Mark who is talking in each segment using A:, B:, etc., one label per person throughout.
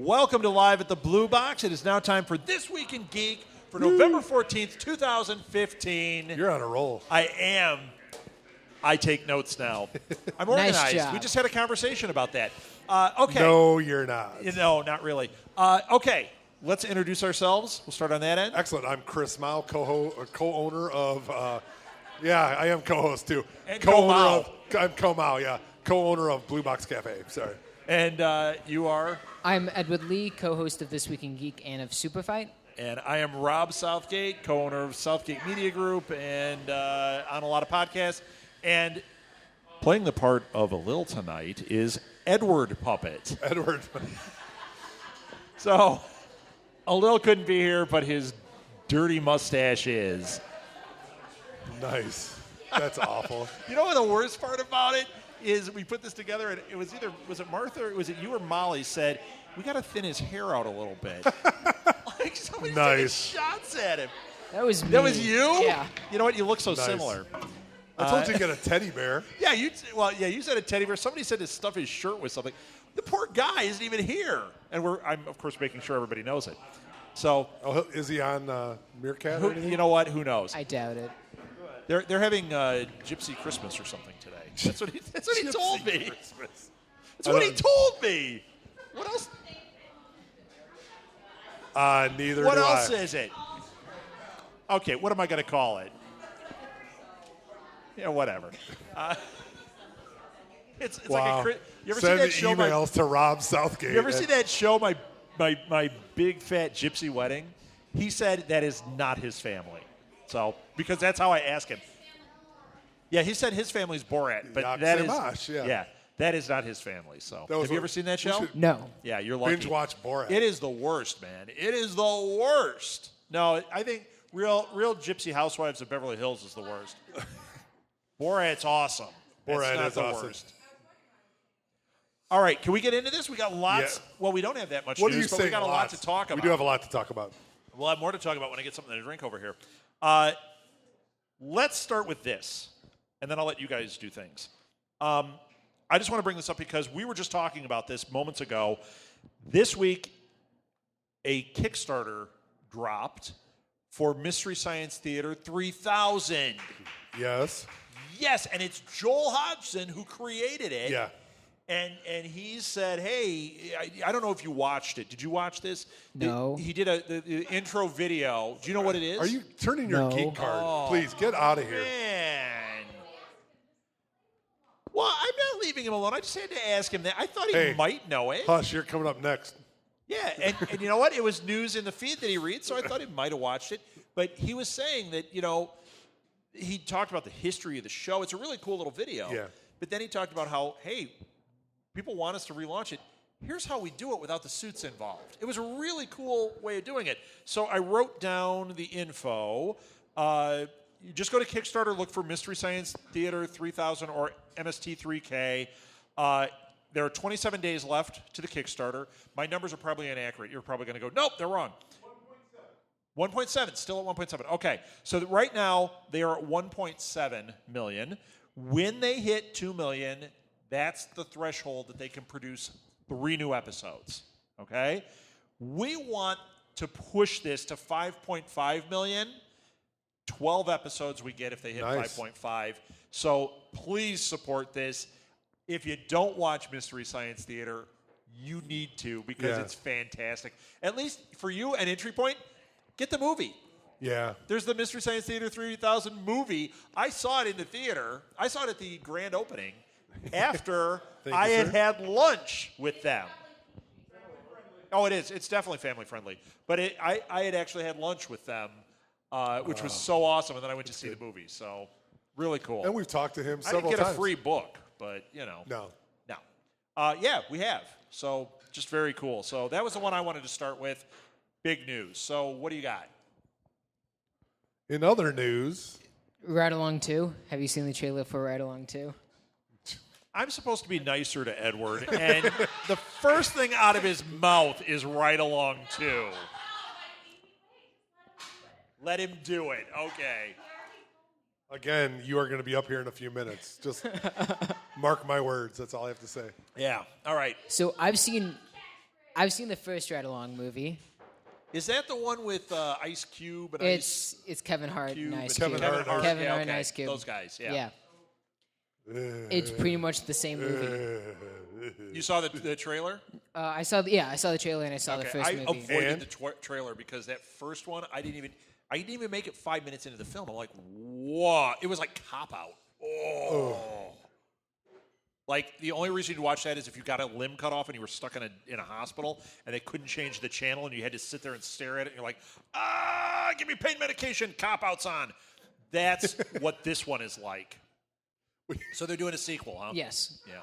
A: Welcome to Live at the Blue Box. It is now time for This Week in Geek for November 14th, 2015.
B: You're on a roll.
A: I am. I take notes now. I'm organized.
C: Nice job.
A: We just had a conversation about that. Okay.
B: No, you're not.
A: No, not really. Okay. Let's introduce ourselves. We'll start on that end.
B: Excellent. I'm Chris Mao, co-owner of, I am co-host too.
A: And
B: co-owner I'm Co-Mao, yeah. Co-owner of Blue Box Cafe. Sorry.
A: And you are?
C: I'm Edward Lee, co-host of This Week in Geek and of Superfight.
A: And I am Rob Southgate, co-owner of Southgate Media Group and on a lot of podcasts. And playing the part of a Lil tonight is Edward Puppet.
B: Edward.
A: So, a Lil couldn't be here, but his dirty mustache is.
B: Nice. That's awful.
A: You know what the worst part about it is? We put this together, and it was either, was it Martha or was it you or Molly said, we got to thin his hair out a little bit. Like somebody's taking shots at him.
C: That was me.
A: That was you?
C: Yeah.
A: You know what? You look so
B: Nice.
A: similar.
B: I told you to get a teddy bear.
A: Yeah, you said a teddy bear. Somebody said to stuff his shirt with something. The poor guy isn't even here. And I'm, of course, making sure everybody knows it. So,
B: Is he on Meerkat or anything?
A: you know what? Who knows?
C: I doubt it.
A: They're having Gypsy Christmas or something today. That's what he told me.
B: Christmas.
A: That's what he told me. What else?
B: Neither
A: What
B: do
A: else
B: I.
A: is it? Okay, what am I going to call it? Yeah, whatever. It's
B: Wow.
A: like you ever
B: Send
A: see that show?
B: emails to Rob Southgate.
A: You ever see that show, my big fat gypsy wedding? He said that is not his family. So because that's how I ask him. Yeah, he said his family's Borat, but that is
B: Yaksemosh, yeah.
A: that is not his family. So
B: That was
A: have you
B: what-
A: ever seen that
B: we
A: show?
B: should-
C: No.
A: Yeah, you're lucky.
B: Binge watch Borat.
A: It is the worst, man. It is the worst. No, I think real Gypsy Housewives of Beverly Hills is the worst. Borat's awesome.
B: Borat
A: That's not
B: is
A: the
B: awesome.
A: worst. All right, can we get into this? We got lots.
B: Yeah.
A: Well, we don't have that much
B: What are you
A: news, but
B: saying?
A: we got a lot to talk about.
B: We do have a lot to talk about.
A: We'll have more to talk about when I get something to drink over here. Let's start with this, and then I'll let you guys do things. I just want to bring this up because we were just talking about this moments ago. This week, a Kickstarter dropped for Mystery Science Theater 3000.
B: Yes.
A: Yes, and it's Joel Hodgson who created it.
B: Yeah.
A: And he said, hey, I don't know if you watched it. Did you watch this?
C: No.
A: He did the intro video. Do you know what it is?
B: Are you turning your
C: No.
B: geek card?
A: Oh,
B: Please, get out of here.
A: Man. Well, I'm not leaving him alone. I just had to ask him that. I thought he
B: Hey.
A: might know it.
B: Hush, you're coming up next.
A: Yeah, and you know what? It was news in the feed that he reads, so I thought he might have watched it. But he was saying that, he talked about the history of the show. It's a really cool little video.
B: Yeah.
A: But then he talked about how, hey, people want us to relaunch it. Here's how we do it without the suits involved. It was a really cool way of doing it. So I wrote down the info. You just go to Kickstarter, look for Mystery Science Theater 3000 or MST3K. There are 27 days left to the Kickstarter. My numbers are probably inaccurate. You're probably going to go, nope, they're wrong. 1.7, still at 1.7. Okay, so right now they are at 1.7 million. When they hit 2 million, that's the threshold that they can produce 3 new episodes. Okay? We want to push this to 5.5 million. 12 episodes we get if they hit
B: Nice.
A: 5.5. So please support this. If you don't watch Mystery Science Theater, you need to because
B: Yeah.
A: it's fantastic. At least for you, an entry point, get the movie.
B: Yeah.
A: There's the Mystery Science Theater 3000 movie. I saw it in the theater. I saw it at the grand opening after
B: Thank
A: I
B: you,
A: had
B: sir.
A: had lunch with them. Oh, it is. It's definitely family friendly. But I had actually had lunch with them, which was so awesome. And then I went to see the movie. So really cool.
B: And we've talked to him
A: I
B: several
A: didn't get
B: times.
A: a free book, but,
B: No.
A: No. Yeah, we have. So just very cool. So that was the one I wanted to start with. Big news. So what do you got?
B: In other news,
C: Ride Along 2. Have you seen the trailer for Ride Along 2?
A: I'm supposed to be nicer to Edward, and the first thing out of his mouth is right along too. Let him do it. Okay.
B: again, you are going to be up here in a few minutes. Just mark my words. That's all I have to say.
A: Yeah. All right.
C: So I've seen I've seen the first Ride Along movie.
A: Is that the one with Ice Cube and
C: It's Kevin Hart
A: Cube
C: and Ice
A: and
C: Cube.
B: Kevin Hart.
C: Kevin
A: yeah,
C: Hart and
A: okay.
C: Ice Cube.
A: Those guys, yeah.
C: It's pretty much the same movie.
A: You saw the trailer?
C: I saw the trailer and I saw the first
A: I
C: movie.
A: avoided the trailer because that first one, I didn't even make it 5 minutes into the film. I'm like, what? It was like Cop Out. Oh. Like, the only reason you'd watch that is if you got a limb cut off and you were stuck in a hospital and they couldn't change the channel and you had to sit there and stare at it and you're like, give me pain medication, Cop Out's on. That's what this one is like. So they're doing a sequel, huh?
C: Yes.
A: Yeah.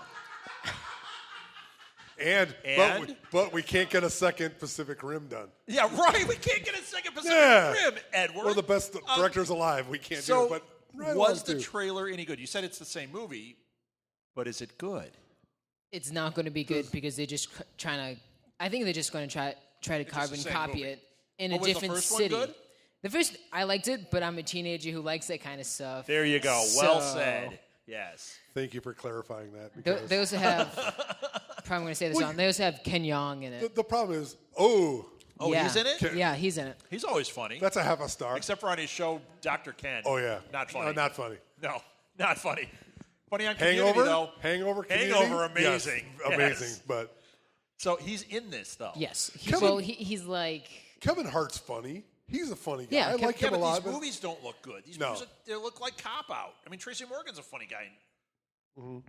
B: But we can't get a second Pacific Rim done.
A: Yeah, right. We can't get a second Pacific Rim, Edward.
B: We're the best directors alive. We can't do
A: So,
B: it. But right
A: was
B: along
A: the
B: too.
A: trailer any good? You said it's the same movie, but is it good?
C: It's not going to be good because they're just I think they're just going to try to
A: just
C: carbon
A: the same
C: copy
A: movie.
C: it in
A: Oh,
C: a
A: was the
C: different
A: first one
C: city.
A: good?
C: The first, I liked it, but I'm a teenager who likes that kind of stuff.
A: There you go. Well
C: So-
A: said. Yes.
B: Thank you for clarifying that. Because
C: They also have, probably going to say this wrong, they also have Ken Jeong in it.
B: the problem is,
A: Oh,
C: yeah.
A: he's in it?
C: Yeah, he's in it.
A: He's always funny.
B: that's a half a star.
A: Except for on his show, Dr. Ken.
B: Oh, yeah.
A: Not funny.
B: No, not funny.
A: No, not funny. Funny on Community,
B: Hangover?
A: though.
B: Hangover? Community?
A: Hangover, amazing.
B: Yes, amazing.
A: Yes.
B: But
A: So he's in this, though.
C: Yes.
B: Kevin-
C: He's like,
B: Kevin Hart's funny. He's a funny guy.
C: Yeah,
B: I like him a
A: but
B: lot.
A: these movies don't look good. These
B: No.
A: movies, they look like Cop Out. I mean, Tracy Morgan's a funny guy.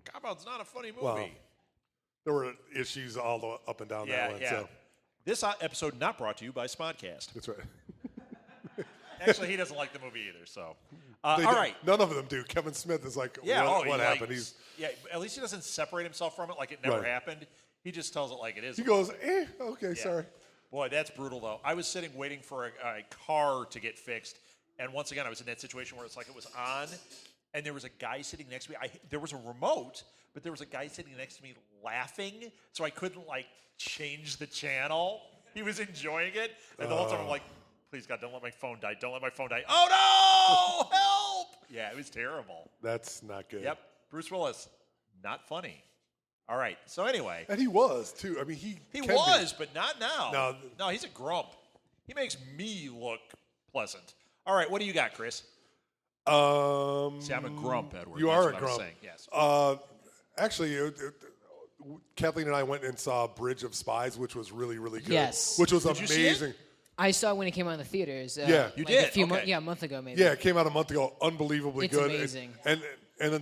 A: Cop Out's not a funny movie.
B: Well, there were issues all the up and down that one.
A: yeah.
B: So
A: This episode not brought to you by Smodcast.
B: that's right.
A: Actually, he doesn't like the movie either. So,
B: They
A: all
B: don't-
A: right.
B: None of them do. Kevin Smith is like,
A: Yeah.
B: what
A: he
B: happened?
A: likes- at least he doesn't separate himself from it like it never
B: Right.
A: happened. He just tells it like it is.
B: He goes, okay,
A: Yeah.
B: sorry.
A: Boy, that's brutal, though. I was sitting waiting for a car to get fixed, and once again, I was in that situation where it's like it was on, and there was a guy sitting next to me. There was a remote, but there was a guy sitting next to me laughing, so I couldn't, change the channel. He was enjoying it, and the whole time I'm like, please, God, don't let my phone die. Don't let my phone die. Oh, no! Help! Yeah, it was terrible.
B: That's not good.
A: Yep. Bruce Willis, not funny. All right. So anyway.
B: And he was, too. I mean, he
A: He
B: can
A: was, but not now.
B: No.
A: He's a grump. He makes me look pleasant. All right, what do you got, Chris?
B: Be.
A: See, I'm a grump, Edward.
B: You
A: That's
B: are
A: what
B: a
A: I was
B: grump.
A: saying, yes.
B: Actually, Kathleen and I went and saw Bridge of Spies, which was really, really good.
C: Yes.
B: Which was
A: Did you see it?
B: amazing.
C: I saw it when it came out in the theaters.
B: Yeah.
A: You
C: like
A: did?
C: A few
A: Okay.
C: a month ago maybe.
B: Yeah, it came out a month ago. Unbelievably
C: It's
B: good.
C: amazing.
B: And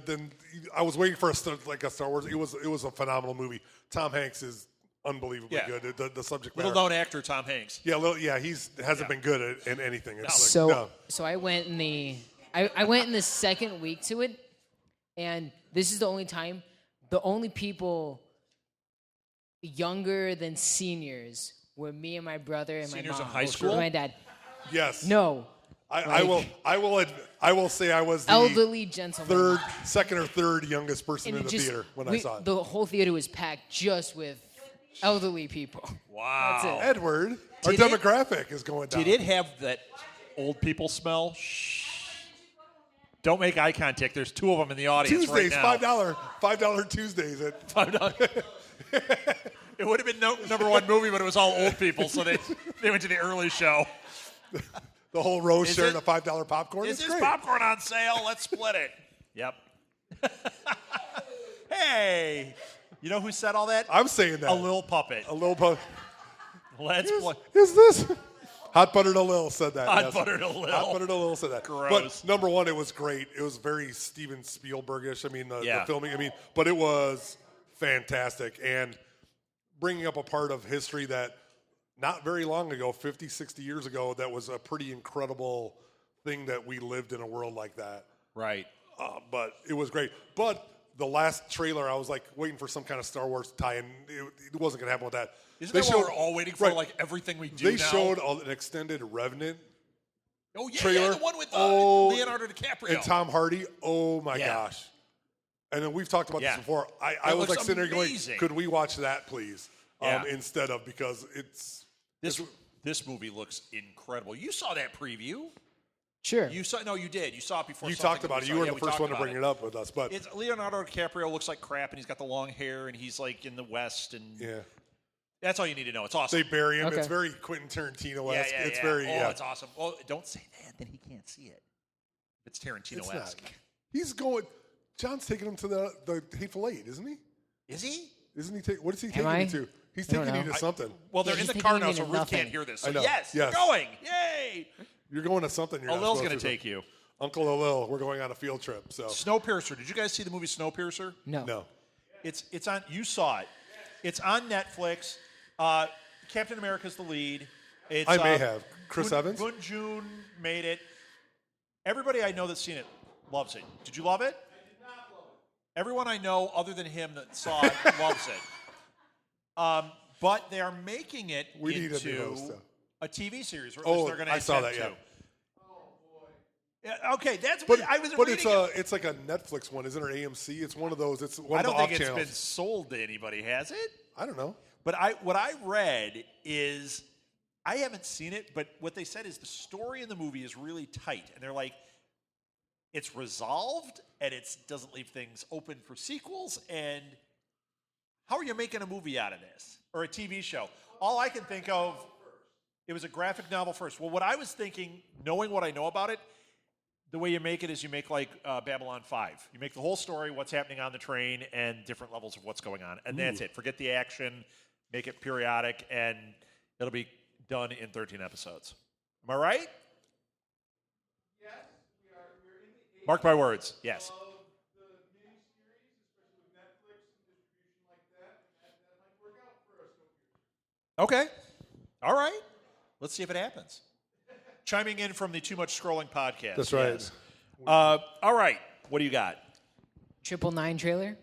B: then I was waiting for a Star Wars. It was a phenomenal movie. Tom Hanks is unbelievably
A: Yeah.
B: good. The subject matter.
A: Little known actor Tom Hanks.
B: Yeah, hasn't been good in anything. It's
C: So
B: no.
C: so I went in I went in the second week to it, and this is the only people younger than seniors were me and my brother and
A: Seniors
C: my mom.
A: in high school?
C: And my dad.
B: Yes.
C: No.
B: I will say I was the
C: Elderly gentlemen.
B: second or third youngest person
C: And
B: in
C: it
B: the
C: just-
B: theater when I saw it.
C: The whole theater was packed just with elderly people.
A: Wow.
C: That's it.
B: Edward, our
A: Did it-
B: demographic is going down.
A: Did it have that old people smell? Shh. Don't make eye contact. There's two of them in the audience
B: Tuesdays,
A: right now.
B: $5 Tuesdays at
A: $5. It would have been number one movie, but it was all old people, so they went to the early show.
B: the whole row
A: Is
B: sharing
A: it-
B: a $5 popcorn.
A: Is
B: It's
A: this
B: great.
A: popcorn on sale? Let's split it. Yep. Hey, you know who said all that?
B: I'm saying that.
A: A little puppet.
B: A little bit.
A: Let's play.
B: Is this? Hot Buttered a Lil said that.
A: Hot
B: yes.
A: Buttered a Lil.
B: Hot Buttered a Lil said that.
A: Gross.
B: But number one, it was great. It was very Steven Spielbergish. I mean, the filming. I mean, but it was fantastic. And bringing up a part of history that not very long ago, 50, 60 years ago, that was a pretty incredible thing that we lived in a world like that.
A: Right.
B: But it was great. But the last trailer, I was like waiting for some kind of Star Wars tie-in. It wasn't going to happen with that.
A: Isn't that what we're all waiting for, like everything we do
B: They
A: now?
B: showed an extended Revenant
A: oh, yeah,
B: trailer.
A: yeah, the one with Leonardo DiCaprio.
B: And Tom Hardy. Oh, my
A: Yeah.
B: gosh. And then we've talked about
A: Yeah.
B: this before. I
A: It
B: was
A: looks
B: like sitting there going,
A: amazing.
B: could we watch that, please?
A: Yeah.
B: Instead of, because
A: This movie looks incredible. You saw that preview.
C: Sure.
A: You did. You saw it before.
B: you
A: something
B: talked about
A: we
B: it.
A: saw.
B: You were
A: Yeah,
B: the
A: we
B: first
A: talked
B: one to
A: about
B: bring it up with us. But
A: It's Leonardo DiCaprio looks like crap, and he's got the long hair, and he's like in the West, and
B: yeah.
A: That's all you need to know. It's awesome.
B: They bury him.
C: Okay.
B: It's very Quentin Tarantino-esque.
A: Yeah,
B: It's very,
A: it's awesome. Oh, don't say that. Then he can't see it. It's
B: It's
A: Tarantino-esque.
B: not. He's going. John's taking him to the Hateful Eight, isn't he?
A: Is he?
B: Isn't he? What is he taking
C: I?
B: you to? He's
C: I don't
B: taking you
C: know.
B: to something.
A: Well, they're
C: Yeah,
A: in
C: he's
A: the car
C: taking
A: now,
C: me
A: so
C: to
A: Ruth
C: nothing.
A: can't hear this. So
B: I know.
A: yes,
B: Yes.
A: you're going. Yay!
B: You're going to something. You're not
A: Alil's
B: supposed
A: going to
B: to.
A: take you.
B: Uncle Alil. We're going on a field trip. So
A: Snowpiercer. Did you guys see the movie Snowpiercer?
C: No.
A: It's on. You saw it. It's on Netflix. Captain America's the lead. It's,
B: I may have. Chris Evans?
A: Boon Joon made it. Everybody I know that's seen it loves it. Did you love it? I did not love it. Everyone I know other than him that saw it loves it. But they are making it into a TV series. Or they're going to
B: I saw that, yeah.
A: Yeah, okay, that's
B: But,
A: what I was
B: but
A: reading.
B: it's like a Netflix one, isn't it? AMC. It's one of those. It's one
A: I
B: of the
A: don't
B: off
A: think it's
B: channels.
A: been sold to anybody, has it?
B: I don't know.
A: But what I read is I haven't seen it, but what they said is the story in the movie is really tight, and they're like, it's resolved and it doesn't leave things open for sequels. And how are you making a movie out of this or a TV show? All I can think of, it was a graphic novel first. Well, what I was thinking, knowing what I know about it, the way you make it is you make like Babylon 5. You make the whole story, what's happening on the train, and different levels of what's going on. And that's it. Forget the action, make it periodic, and it'll be done in 13 episodes. Am I right?
D: Yes, we are. We're in the age
A: Mark my words. Yes.
D: of the miniseries, especially with Netflix and distribution like that, and that might work out for us.
A: Okay. All right. Let's see if it happens. Chiming in from the Too Much Scrolling podcast.
B: That's right.
A: Yes. All right. What do you got?
C: 999 trailer?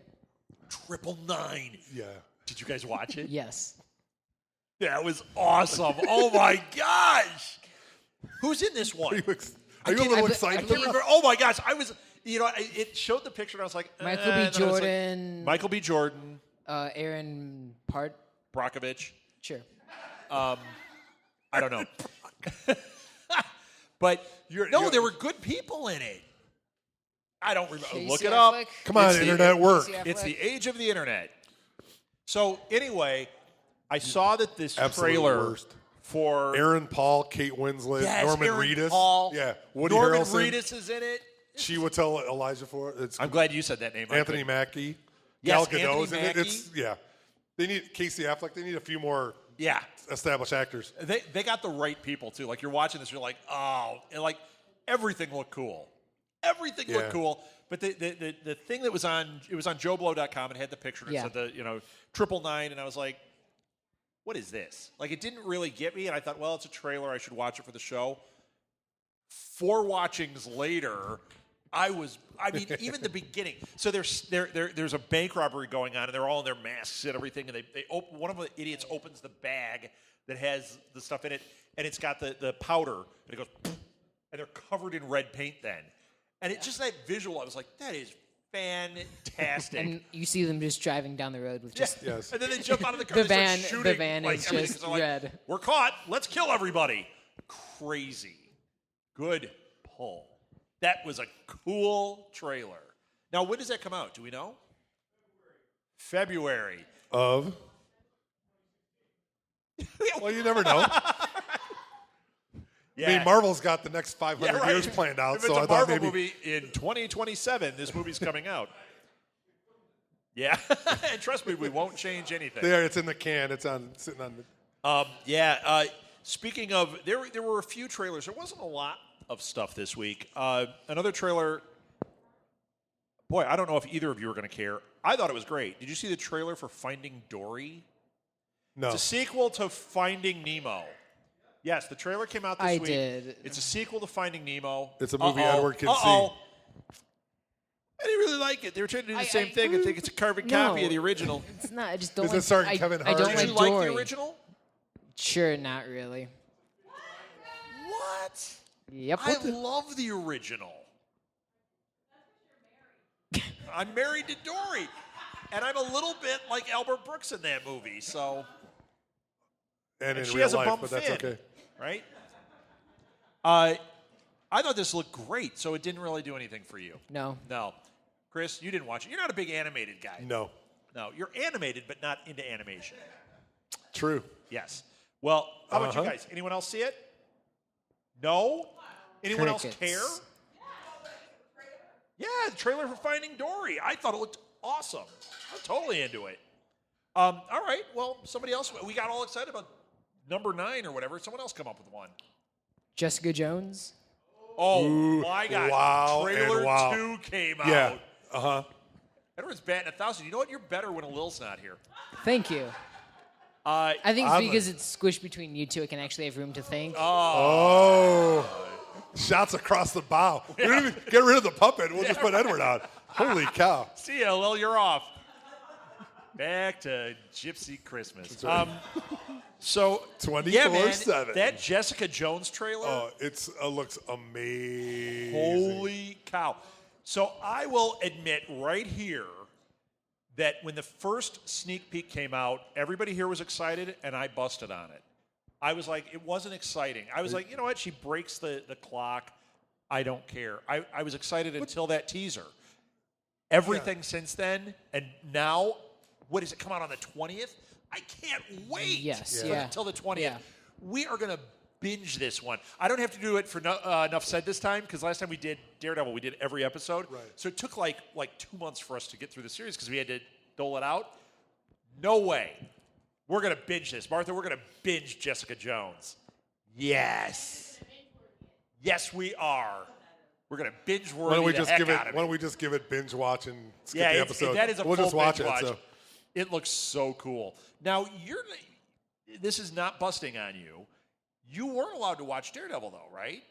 A: 999.
B: Yeah.
A: Did you guys watch it?
C: Yes.
A: That was awesome. Oh my gosh. Who's in this one?
B: Are you a little excited?
A: Oh my gosh. I was, it showed the picture and I was like,
C: Michael
A: and
C: B.
A: then I was like,
C: Jordan.
A: Michael B. Jordan.
C: Aaron Part.
A: Brockovich.
C: Sure.
A: I don't know. But there were good people in it. I don't remember.
C: Casey
A: Look it up.
C: Affleck?
B: Come on,
A: It's the-
B: internet work.
C: Casey
A: It's
C: Affleck?
A: the age of the internet. So anyway, I saw that this
B: Absolute
A: trailer
B: worst.
A: for
B: Aaron Paul, Kate Winslet,
A: Yes,
B: Norman
A: Aaron
B: Reedus.
A: Paul.
B: Yeah. Woody
A: Norman
B: Harrelson.
A: Reedus is in it.
B: Chiwetel Elijah It's
A: I'm glad you said that name.
B: Anthony Mackie.
A: Yes,
B: Gal Gadot's in
A: Anthony
B: it. It's They need Casey Affleck. They need a few more
A: Yeah.
B: established actors.
A: They got the right people too. Like you're watching this, you're like, oh, and like everything looked cool. Everything looked
B: Yeah.
A: cool. But the thing that was on, it was on JoeBlow.com and had the picture and it
C: Yeah.
A: said the 999, and I was like, what is this? Like it didn't really get me, and I thought, well, it's a trailer. I should watch it for the show. 4 watchings later, even the beginning. So there's a bank robbery going on, and they're all in their masks and everything. And they open, one of the idiots opens the bag that has the stuff in it, and it's got the powder, and it goes, poof, and they're covered in red paint then. And it's just that visual, I was like, that is fantastic.
C: And you see them just driving down the road with just
B: Yes.
A: And then they jump out of the car.
C: The
A: and they
C: van-
A: start shooting,
C: the van
A: like,
C: is
A: everything.
C: just
A: So like,
C: red.
A: We're caught. Let's kill everybody. Crazy. Good pull. That was a cool trailer. Now, when does that come out? Do we know? February.
B: Of? Well, you never know.
A: Yeah.
B: I mean, Marvel's got the next 500
A: Yeah, right.
B: years planned out,
A: If it's
B: so
A: a
B: I thought
A: Marvel
B: maybe.
A: movie in 2027, this movie's coming out. Yeah. And trust me, we won't change anything.
B: There, it's in the can. It's sitting on the.
A: Speaking of, there were a few trailers. There wasn't a lot of stuff this week. Another trailer. Boy, I don't know if either of you are going to care. I thought it was great. Did you see the trailer for Finding Dory?
B: No.
A: It's a sequel to Finding Nemo. Yes, the trailer came out this
C: I
A: week.
C: did.
A: It's a sequel to Finding Nemo.
B: It's a movie Edward can see.
A: I didn't really like it. They were trying to do the same thing and think it's a carbon copy
C: No.
A: of the original.
C: It's not. I just don't
B: Is it
C: like.
B: starring Kevin
C: I
B: Hart?
C: don't
A: Did
C: like
A: you like
C: Dory.
A: the original?
C: Sure, not really.
A: What?
C: Yep.
A: I love the original. I'm married to Dory, and I'm a little bit like Albert Brooks in that movie. So,
B: And in
A: she
B: real
A: has a
B: life,
A: bump
B: but that's
A: fin,
B: okay.
A: right? I thought this looked great, so it didn't really do anything for you.
C: No.
A: No, Chris, you didn't watch it. You're not a big animated guy.
B: No.
A: No, you're animated, but not into animation.
B: True.
A: Yes. Well, how about you
B: Uh-huh.
A: guys? Anyone else see it? No? Anyone else
C: Crickets.
A: care? Yeah, the trailer for Finding Dory. I thought it looked awesome. I'm totally into it. All right. Well, somebody else. We got all excited about number 9 or whatever. Someone else come up with one.
C: Jessica Jones.
A: Oh,
B: Ooh,
A: my God.
B: wow, and
A: Trailer
B: wow.
A: 2 came
B: Yeah.
A: out. Everyone's batting 1,000. You know what? You're better when Lil's not here.
C: Thank you. I think it's
B: I'm
C: because it's squished between you two. It can actually have room to think.
B: Oh. Shots across the bow. We don't even get rid of the puppet. We'll just put Edward on. Holy cow.
A: See ya, Lil. You're off. Back to Gypsy Christmas.
B: right.
A: So, yeah, man,
B: 24/7.
A: that Jessica Jones trailer.
B: Oh, it looks amazing.
A: Holy cow. So I will admit right here that when the first sneak peek came out, everybody here was excited, and I busted on it. I was like, it wasn't exciting. I was like, you know what? She breaks the clock. I don't care. I was excited until that teaser. Everything since then, and now, what does it come out on the 20th? I can't wait
C: Yes,
A: for
C: yeah.
A: until the 20th.
C: Yeah.
A: We are going to binge this one. I don't have to do it for enough said this time, because last time we did Daredevil, we did every episode.
B: Right.
A: So it took like 2 months for us to get through the series because we had to dole it out. No way. We're going to binge this. Martha, we're going to binge Jessica Jones. Yes. Yes, we are. We're going to binge
B: Why
A: worthy
B: don't we
A: the
B: just
A: heck
B: give it?
A: out of
B: Why don't we just give it binge watch and skip
A: yeah,
B: the
A: it's-
B: episode?
A: that is a
B: we'll
A: full
B: just watch
A: binge
B: it.
A: watch.
B: So.
A: It looks so cool. Now, this is not busting on you. You weren't allowed to watch Daredevil, though, right?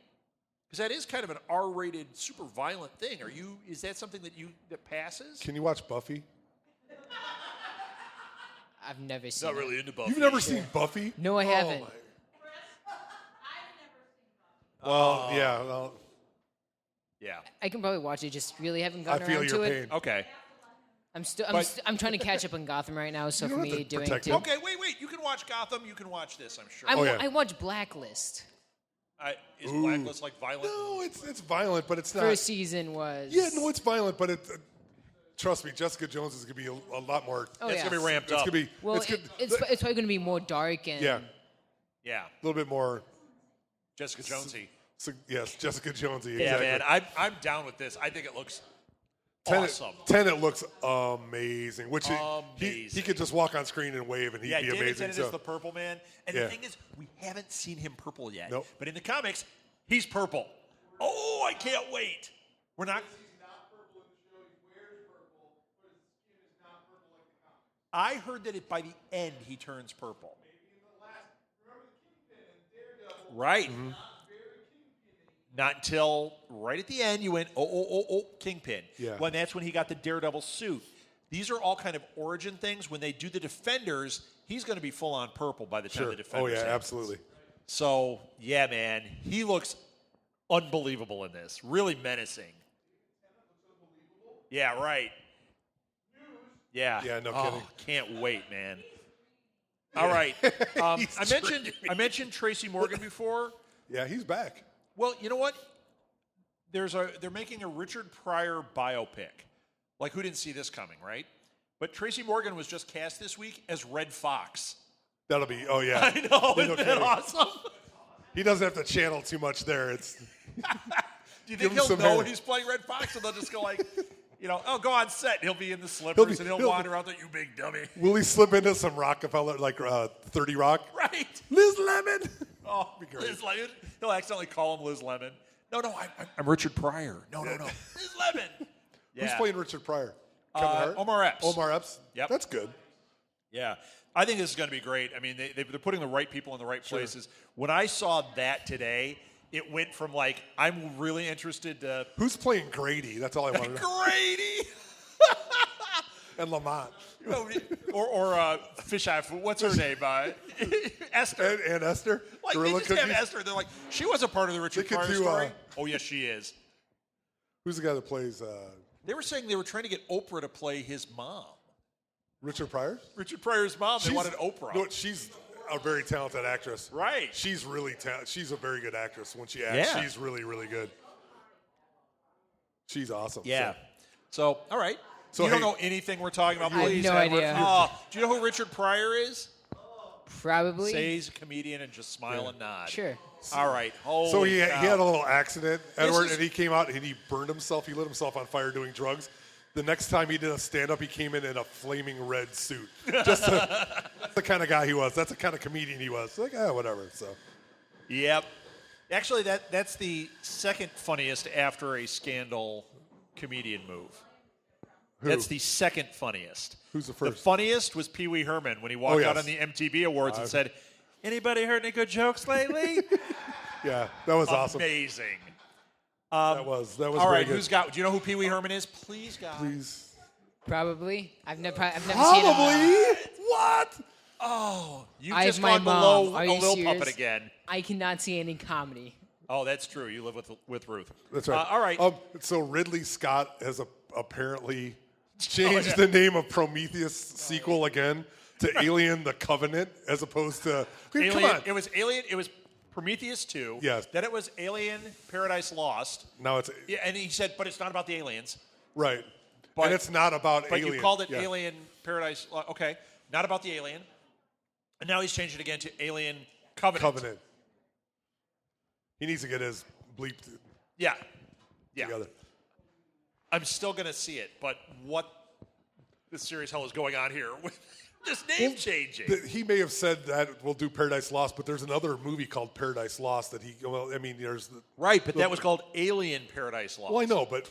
A: Because that is kind of an R-rated, super violent thing. Is that something that passes?
B: Can you watch Buffy?
C: I've never seen
A: Not
C: it.
A: really into Buffy.
B: You've never seen Buffy?
C: No, I haven't.
B: my- Well, yeah. Well,
A: Yeah.
C: I can probably watch it. Just really haven't
B: I
C: gotten
B: feel
C: around
B: your
C: to
B: pain.
C: it.
A: Okay.
C: I'm trying to catch up on Gotham right now. So
B: You
C: for
B: don't have
C: me,
B: to
C: doing
B: protect
C: two.
B: him.
A: Okay, wait. You can watch Gotham. You can watch this, I'm sure.
B: Oh, yeah.
C: I watch Blacklist.
A: Is Blacklist like violent?
B: no, it's violent, but it's not.
C: First season was.
B: Yeah, no, it's violent, but trust me, Jessica Jones is gonna be a lot more.
C: Oh,
A: It's
C: yeah.
A: going to be ramped
B: It's
A: up.
B: gonna be.
C: Well,
B: it's,
C: it's probably going to be more dark and.
B: yeah,
A: Yeah.
B: a little bit more.
A: Jessica Jonesy.
B: Yes, Jessica Jonesy.
A: Yeah,
B: Exactly.
A: man. I'm down with this. I think it looks awesome.
B: Tenet looks amazing. Which he
A: Amazing.
B: could just walk on screen and wave, and he'd
A: Yeah,
B: be
A: David
B: amazing.
A: Tennant
B: So
A: is the purple man. And
B: Yeah.
A: the thing is, we haven't seen him purple yet.
B: Nope.
A: But in the comics, he's purple. Oh, I can't wait. We're not.
D: He's not purple in the show. He wears purple, but his skin is not purple like the comics.
A: I heard that by the end he turns purple.
D: Maybe in the last, remember the Kingpin and Daredevil?
A: Right.
B: Mm-hmm.
D: Very Kingpin-y.
A: Not until right at the end you went, oh, Kingpin.
B: Yeah.
A: Well, that's when he got the Daredevil suit. These are all kind of origin things. When they do the Defenders, he's going to be full on purple by the time
B: sure.
A: the Defenders
B: Oh yeah,
A: happens.
B: absolutely.
A: So, yeah, man, he looks unbelievable in this. Really menacing. Yeah, right. Yeah.
B: Yeah, no
A: Oh,
B: kidding.
A: can't wait, man. All right. I mentioned Tracy Morgan before.
B: Yeah, he's back.
A: Well, you know what? They're making a Richard Pryor biopic. Like, who didn't see this coming, right? But Tracy Morgan was just cast this week as Red Fox.
B: That'll be. Oh yeah.
A: I know,
B: No
A: isn't that
B: kidding.
A: awesome?
B: He doesn't have to channel too much there. It's
A: Do you
B: Give
A: think
B: him
A: he'll
B: some
A: know
B: hair.
A: he's playing Red Fox, and they'll just go like, go on set, and he'll be in the
B: He'll
A: slippers,
B: be-
A: and he'll
B: he'll-
A: wander out there, you big dummy.
B: will he slip into some Rockefeller like 30 Rock?
A: Right?
B: Liz Lemon.
A: Oh,
B: Be great.
A: Liz Lemon. He'll accidentally call him Liz Lemon. No, I'm Richard Pryor. No. Liz Lemon. Yeah.
B: Who's playing Richard Pryor? Kevin Hart?
A: Omar Epps.
B: Omar Epps.
A: Yep.
B: That's good.
A: Yeah. I think this is going to be great. I mean, they're putting the right people in the right places. When I saw that today, it went from like, I'm really interested to
B: Who's playing Grady? That's all I want to know.
A: Grady.
B: And Lamont.
A: or Fish Eye Food. What's her name? Esther.
B: And Esther.
A: Like, they
B: Gorilla
A: just have
B: Cookies.
A: Esther. They're like, she was a part of the Richard
B: They could
A: Pryor
B: do,
A: story. Oh, yes, she is.
B: Who's the guy that plays
A: They were saying they were trying to get Oprah to play his mom.
B: Richard Pryor?
A: Richard Pryor's mom. They wanted Oprah.
B: No, she's a very talented actress.
A: Right.
B: She's really talented. She's a very good actress when she acts.
A: Yeah.
B: She's really, really good. She's awesome.
A: Yeah. So, all right.
B: So,
A: you don't
B: hey,
A: know anything we're talking about.
C: I have
A: Please,
C: no
A: Edward.
C: idea.
A: Oh, do you know who Richard Pryor is?
C: Probably.
A: Say he's a comedian and just smile and nod.
C: Sure.
A: All right. Holy
B: So he
A: cow.
B: had a little accident, Edward,
A: is-
B: and he came out and he burned himself. He lit himself on fire doing drugs. The next time he did a stand-up, he came in a flaming red suit. That's the kind of guy he was. That's the kind of comedian he was. Like, whatever. So
A: Yep. Actually, that's the second funniest after a scandal comedian move.
B: Who?
A: That's the second funniest.
B: Who's the
A: The
B: first?
A: funniest was Pee Wee Herman when he walked
B: yes.
A: out on the MTV Awards and said, "Anybody heard any good jokes lately?"
B: Yeah, that was awesome.
A: Amazing.
B: That was
A: All
B: very
A: right,
B: good.
A: who's got? Do you know who Pee Wee Herman is? Please, God.
B: Please.
C: Probably. I've never seen him.
B: Probably. What?
A: Oh, you
C: I
A: just
C: have my
A: gone
C: mom.
A: below
C: Are
A: a
C: you
A: Lil
C: serious?
A: Puppet again.
C: I cannot see any comedy.
A: Oh, that's true. You live with Ruth.
B: That's right.
A: All right.
B: So Ridley Scott has apparently changed the name of Prometheus sequel again to Alien: The Covenant, as opposed to
A: Alien,
B: come on.
A: It was Alien. It was Prometheus 2.
B: Yes.
A: Then it was Alien: Paradise Lost.
B: Now it's
A: Yeah, and he said, but it's not about the aliens.
B: right,
A: But-
B: and it's not about
A: But
B: Alien.
A: you called it
B: Yeah.
A: Alien Paradise. Okay, not about the alien. And now he's changed it again to Alien Covenant.
B: Covenant. He needs to get his bleep
A: Yeah. Yeah.
B: together.
A: I'm still going to see it, but what the serious hell is going on here with this name changing?
B: He may have said that we'll do Paradise Lost, but there's another movie called Paradise Lost that he. Well, I mean, there's.
A: Right, but that was called Alien Paradise Lost.
B: Well, I know, but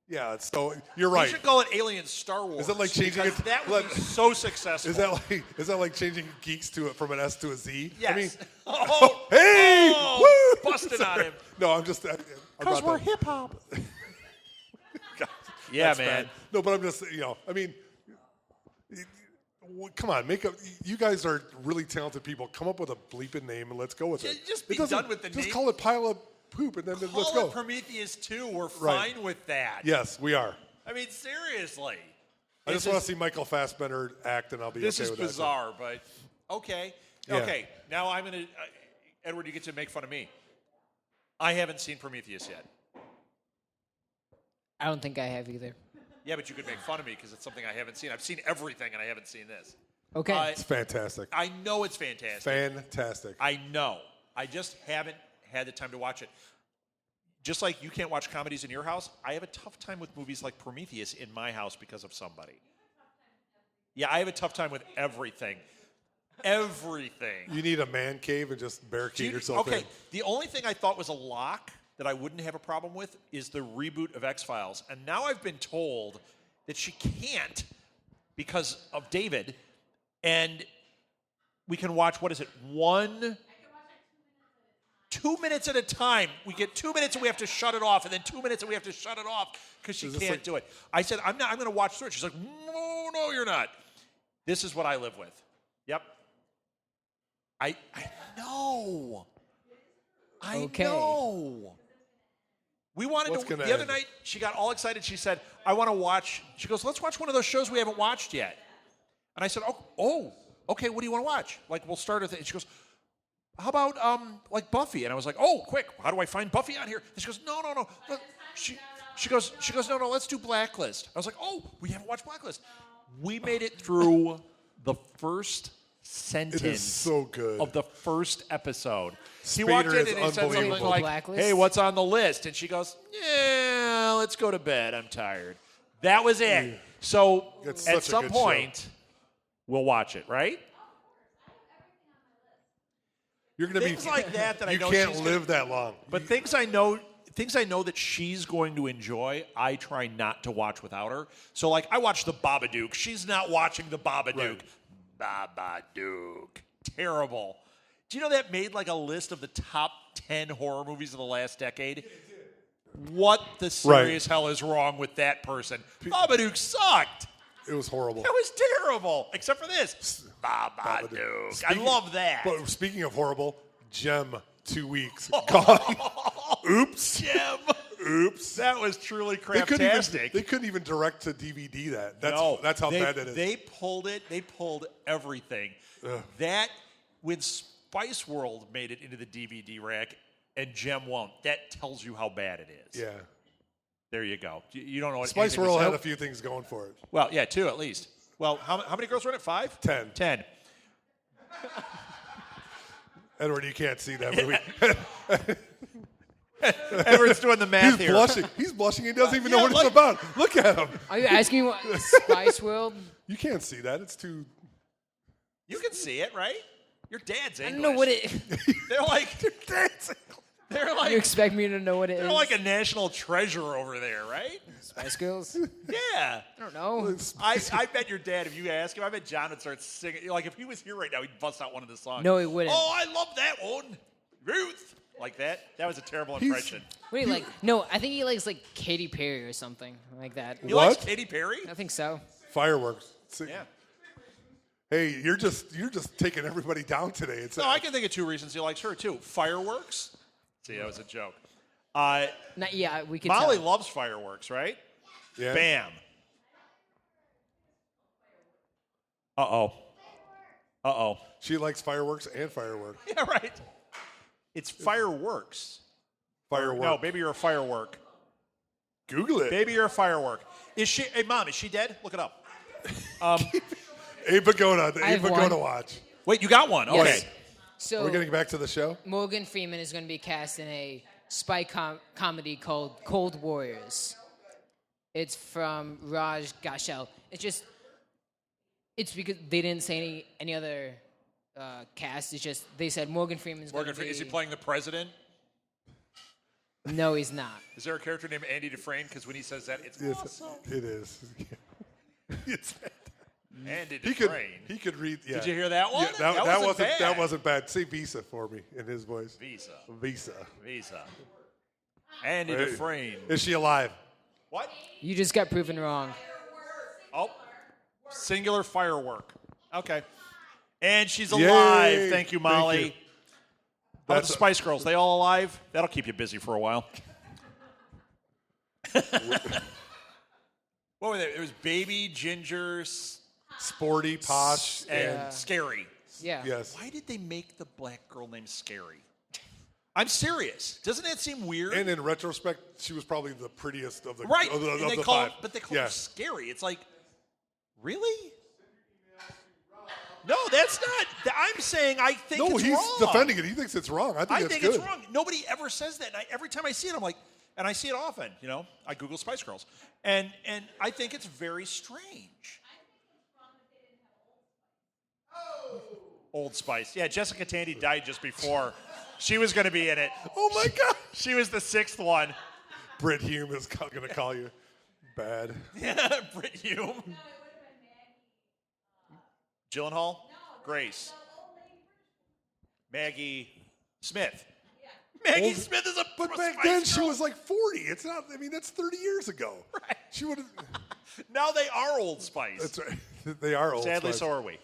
B: yeah. So you're
A: You
B: right.
A: should call it Alien Star Wars.
B: Is that like changing
A: because
B: it-
A: That would be so successful.
B: Is that like changing geeks from an S to a Z?
A: Yes.
B: I mean,
A: oh,
B: hey,
A: oh,
B: woo!
A: busted on him.
B: No, I'm just.
A: Because we're hip hop. Yeah,
B: That's
A: man.
B: bad. No, but I'm just, I mean, come on, you guys are really talented people. Come up with a bleeping name and let's go with it.
A: Just be
B: It doesn't-
A: done with the
B: Just
A: name.
B: call it Pile of Poop and then let's
A: Call
B: go.
A: it Prometheus 2. We're
B: Right.
A: fine with that.
B: Yes, we are.
A: I mean, seriously.
B: I just want to see Michael Fassbender act, and I'll be
A: This
B: okay
A: is
B: with that.
A: bizarre, but okay.
B: Yeah.
A: Okay, now I'm going to, Edward, you get to make fun of me. I haven't seen Prometheus yet.
C: I don't think I have either.
A: Yeah, but you could make fun of me because it's something I haven't seen. I've seen everything and I haven't seen this.
C: Okay.
B: It's fantastic.
A: I know it's fantastic.
B: Fantastic.
A: I know. I just haven't had the time to watch it. Just like you can't watch comedies in your house, I have a tough time with movies like Prometheus in my house because of somebody. Yeah, I have a tough time with everything. Everything.
B: You need a man cave and just barricade yourself
A: okay,
B: in.
A: the only thing I thought was a lock that I wouldn't have a problem with is the reboot of X-Files. And now I've been told that she can't because of David. And we can watch, 2 minutes at a time. We get 2 minutes and we have to shut it off, and then 2 minutes and we have to shut it off because she can't do it. I said, I'm going to watch through it. She's like, no, you're not. This is what I live with. Yep. I know. I
C: Okay.
A: know. We wanted
B: What's
A: to.
B: gonna
A: The other
B: end?
A: night, she got all excited. She said, I want to watch. She goes, let's watch one of those shows we haven't watched yet. And I said, oh, okay, what do you want to watch? Like, we'll start with it. And she goes, how about, like Buffy? And I was like, oh, quick, how do I find Buffy on here? And she goes, no. Look, she goes, no, let's do Blacklist. I was like, oh, we haven't watched Blacklist. We made it through the first sentence
B: It is so good.
A: of the first episode. He
B: Spader
A: walked in
B: is
A: and he said something
B: unbelievable.
A: like,
C: Blacklist?
A: hey, what's on the list? And she goes, yeah, let's go to bed. I'm tired. That was it. So
B: It's
A: at
B: such a
A: some
B: good show.
A: point, we'll watch it, right?
B: You're going to be
A: Things like that I
B: you
A: know
B: can't
A: she's
B: live that long.
A: But things I know that she's going to enjoy, I try not to watch without her. So, like, I watch The Babadook. She's not watching The Babadook.
B: Right.
A: Babadook. Terrible. Do you know that made, like, a list of the top 10 horror movies of the last decade? What the serious hell is wrong with that person? Babadook sucked.
B: It was horrible.
A: It was terrible, except for this. Babadook. I love that.
B: But speaking of horrible, Gem, 2 weeks gone. Oops.
A: Jim.
B: Oops.
A: That was truly
B: They
A: craptastic.
B: couldn't even direct to DVD that.
A: No,
B: That's how bad it is.
A: They pulled it. They pulled everything. That when Spice World made it into the DVD rack and Gem won't, that tells you how bad it is.
B: Yeah.
A: There you go. You don't know what
B: Spice
A: anything to
B: World
A: say.
B: had a few things going for it.
A: Well, yeah, 2 at least. Well, how many girls were in it? 5?
B: 10.
A: 10.
B: Edward, you can't see that movie.
A: Edward's doing the math
B: He's
A: here.
B: blushing. He's blushing. He doesn't even know
A: Yeah,
B: what it's
A: look.
B: about. Look at him.
C: Are you asking me what Spice World?
B: You can't see that. It's too.
A: You can see it, right? Your dad's
C: I
A: English.
C: don't know what it.
A: They're like,
B: dancing.
A: they're
C: You
A: like,
C: expect me to know what it
A: they're
C: is?
A: like a national treasure over there, right?
C: Spice Girls?
A: Yeah.
C: I don't know.
A: I bet your dad, if you ask him, I bet John would start singing. Like, if he was here right now, he'd bust out one of the songs.
C: No, he wouldn't.
A: Oh, I love that one. Ruth. Like that. That was a terrible impression.
C: What do you like? No, I think he likes like Katy Perry or something like that.
A: He
B: What?
A: likes Katy Perry?
C: I think so.
B: Fireworks. See-
A: Yeah.
B: Hey, you're just taking everybody down today. It's
A: No, I can think of two reasons he likes her, too. Fireworks. See, that was a joke.
C: Not, yeah, we could
A: Molly
C: tell.
A: loves fireworks, right?
B: yeah.
A: Bam. Uh-oh. Uh-oh.
B: She likes fireworks and fireworks.
A: Yeah, right. It's fireworks.
B: Fireworks.
A: No, baby, you're a firework.
B: Google it.
A: Baby, you're a firework. Is she? Hey, Mom, is she dead? Look it up.
B: Abe Pagoda. The
C: I
B: Abe
C: have
B: Pagoda
C: one.
B: watch.
A: Wait, you got one? Okay.
C: Yes. So
B: Are we getting back to the show?
C: Morgan Freeman is going to be cast in a spy comedy called Cold Warriors. It's from Raj Gashel. It's because they didn't say any other cast. It's just they said Morgan Freeman's going
A: Morgan
C: to
A: Freeman,
C: be.
A: is he playing the president?
C: No, he's not.
A: Is there a character named Andy Dufresne? Because when he says that, it's
B: Yes,
A: awesome.
B: it is. It's,
A: Andy
B: he could
A: Dufresne.
B: read. Yeah.
A: Did you hear that one?
B: Yeah, that wasn't
A: bad.
B: that wasn't bad. Say Visa for me in his voice.
A: Visa.
B: Visa.
A: Andy
B: Hey.
A: Dufresne.
B: Is she alive?
A: What?
C: You just got proven wrong.
A: Oh, singular firework. Okay. And she's alive.
B: Yay.
A: Thank you,
B: Thank
A: Molly.
B: you.
A: How about
B: That's
A: the Spice Girls? They all alive? That'll keep you busy for a while. What were they? It was Baby, Ginger,
B: Sporty, posh,
A: and Scary.
C: Yeah.
B: yes.
A: Why did they make the black girl named Scary? I'm serious. Doesn't that seem weird?
B: And in retrospect, she was probably the prettiest of the
A: right.
B: Of the,
A: And
B: of
A: they
B: the
A: call
B: five.
A: but they call
B: yeah.
A: her Scary. It's like, really? No, that's not. I'm saying I think
B: No,
A: it's
B: he's
A: wrong.
B: defending it. He thinks it's wrong. I think
A: I
B: it's
A: think
B: good.
A: it's wrong. Nobody ever says that. And every time I see it, I'm like, and I see it often. You know, I Google Spice Girls, and I think it's very strange. Old Spice. Yeah, Jessica Tandy died just before. She was going to be in it.
B: Oh my God.
A: She was the sixth one.
B: Britt Hume is going to call you bad.
A: Yeah, Britt Hume. Gyllenhaal? Grace. Maggie Smith. Maggie Smith is a
B: But back
A: Spice
B: then she
A: Girl.
B: was like 40. It's not. I mean, that's 30 years ago.
A: Right.
B: She would have.
A: Now they are Old Spice.
B: That's right. They are old.
A: Sadly,
B: Spice.
A: so are we.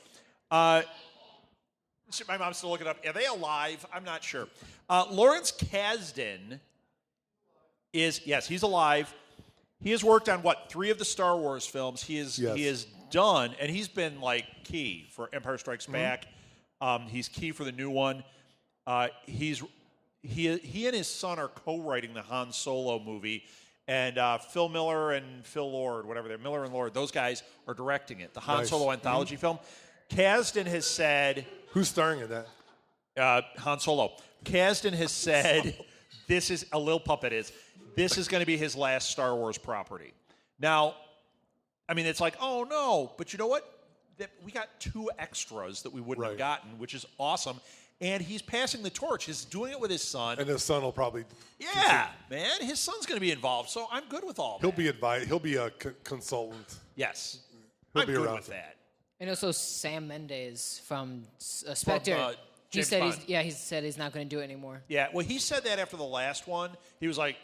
A: My mom's still looking up. Are they alive? I'm not sure. Lawrence Kasdan is, yes, he's alive. He has worked on, 3 of the Star Wars films. He is done, and he's been, key for Empire Strikes Back. He's key for the new one. He and his son are co-writing the Han Solo movie, and Phil Miller and Phil Lord, whatever they're, Miller and Lord, those guys are directing it, the Han
B: Nice.
A: Solo anthology film. Kasdan has said...
B: Who's starring in that?
A: Han Solo. Kasdan has said this is a Lil Puppet this is going to be his last Star Wars property. Now, I mean, it's like, oh no, but you know what? We got 2 extras that we wouldn't have
B: Right.
A: gotten, which is awesome. And he's passing the torch. He's doing it with his son.
B: And his son will probably.
A: Yeah, man, his son's going to be involved, so I'm good with all
B: He'll
A: that.
B: be advised. He'll be a consultant.
A: Yes,
B: He'll
A: I'm
B: be
A: good
B: around.
A: with that.
C: And also Sam Mendes from Spectre. He
A: James
C: said
A: Bond.
C: he said he's not going to do it anymore.
A: Yeah, well, he said that after the last one. He was like,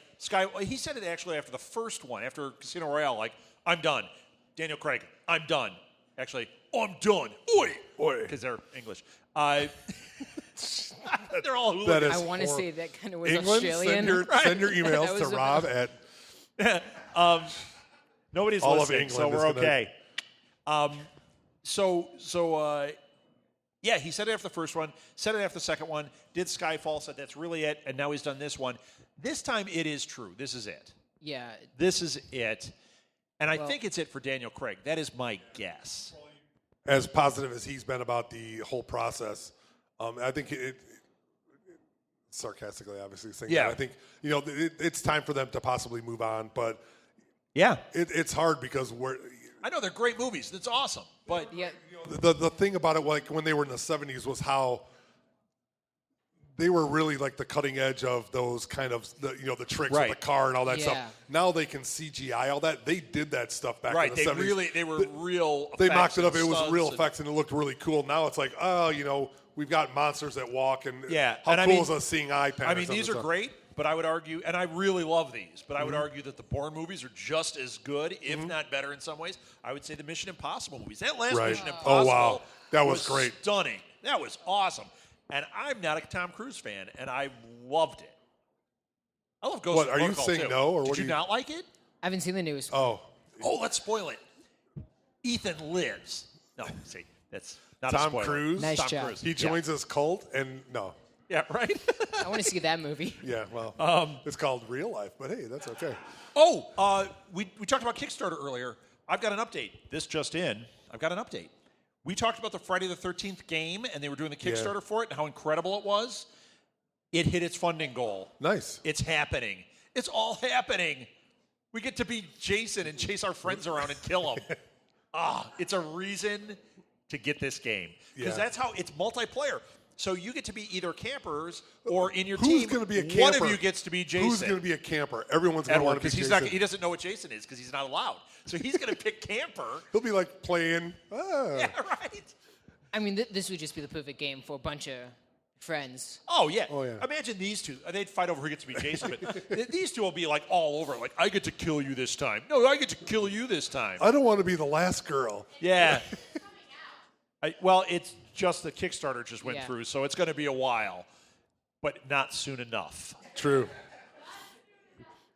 A: he said it actually after the first one, after Casino Royale, like, I'm done. Daniel Craig, I'm done. Actually, I'm done. Oi!
B: Oi.
A: Because they're English. They're all hooligans.
B: That is
C: I want to
B: horrible.
C: say that kind of was
B: England,
C: Australian.
B: send your emails
C: That
B: to
C: was a-
B: Rob at.
A: Nobody's
B: all of
A: listening, so
B: England is
A: we're
B: gonna-
A: okay. Yeah, he said it after the first one, said it after the second one, did Skyfall, said that's really it, and now he's done this one. This time it is true. This is it.
C: Yeah.
A: This is it. And I
C: Well-
A: think it's it for Daniel Craig. That is my guess.
B: as positive as he's been about the whole process. I think sarcastically, obviously, saying that. I think it's time for them to possibly move on, but it's hard because
A: I know they're great movies. That's awesome, but
B: the thing about it, like when they were in the 70s, was how they were really like the cutting edge of those kind of the tricks with the car and all that stuff. Now they can CGI all that. They did that stuff back in the 70s.
A: They were real.
B: They mocked it up. It was real effects and it looked really cool. Now it's like, we've got monsters that walk and how cool is a seeing eye pattern?
A: I mean, these are great, but I would argue, and I really love these, but I would argue that the Bourne movies are just as good, if not better in some ways. I would say the Mission Impossible movies. That last Mission Impossible
B: wow. That was great.
A: Stunning. That was awesome. And I'm not a Tom Cruise fan, and I loved it. I love Ghost of
B: Are you
A: Protocol,
B: saying
A: too.
B: no? Or
A: Did
B: what
A: you not like it?
C: I haven't seen the newest one.
A: Oh, let's spoil it. Ethan lives. No, see, that's not a
B: Tom
A: spoiler.
B: Cruise.
C: Nice
A: Tom
C: job.
A: Cruise.
B: He joins his cult and no.
A: Yeah, right?
C: I want to see that movie.
B: Yeah, well, it's called Real Life, but hey, that's okay.
A: We talked about Kickstarter earlier. I've got an update. This just in. I've got an update. We talked about the Friday the 13th game, and they were doing the Kickstarter for it and how incredible it was. It hit its funding goal.
B: Nice.
A: It's happening. It's all happening. We get to be Jason and chase our friends around and kill them. It's a reason to get this game. Because that's how it's multiplayer. So you get to be either campers or in your team.
B: Who's going to be a camper?
A: One of you gets to be Jason.
B: Who's going to be a camper? Everyone's going to want to be Jason.
A: He doesn't know what Jason is because he's not allowed. So he's going to pick camper.
B: He'll be like playing.
A: Yeah, right.
C: I mean, this would just be the perfect game for a bunch of friends.
A: Oh, yeah.
B: Oh, yeah.
A: Imagine these two. They'd fight over who gets to be Jason. But these two will be like all over. Like, I get to kill you this time. No, I get to kill you this time.
B: I don't want to be the last girl.
A: Yeah. Well, it's just the Kickstarter just went
C: Yeah.
A: through, so it's going to be a while, but not soon enough.
B: True.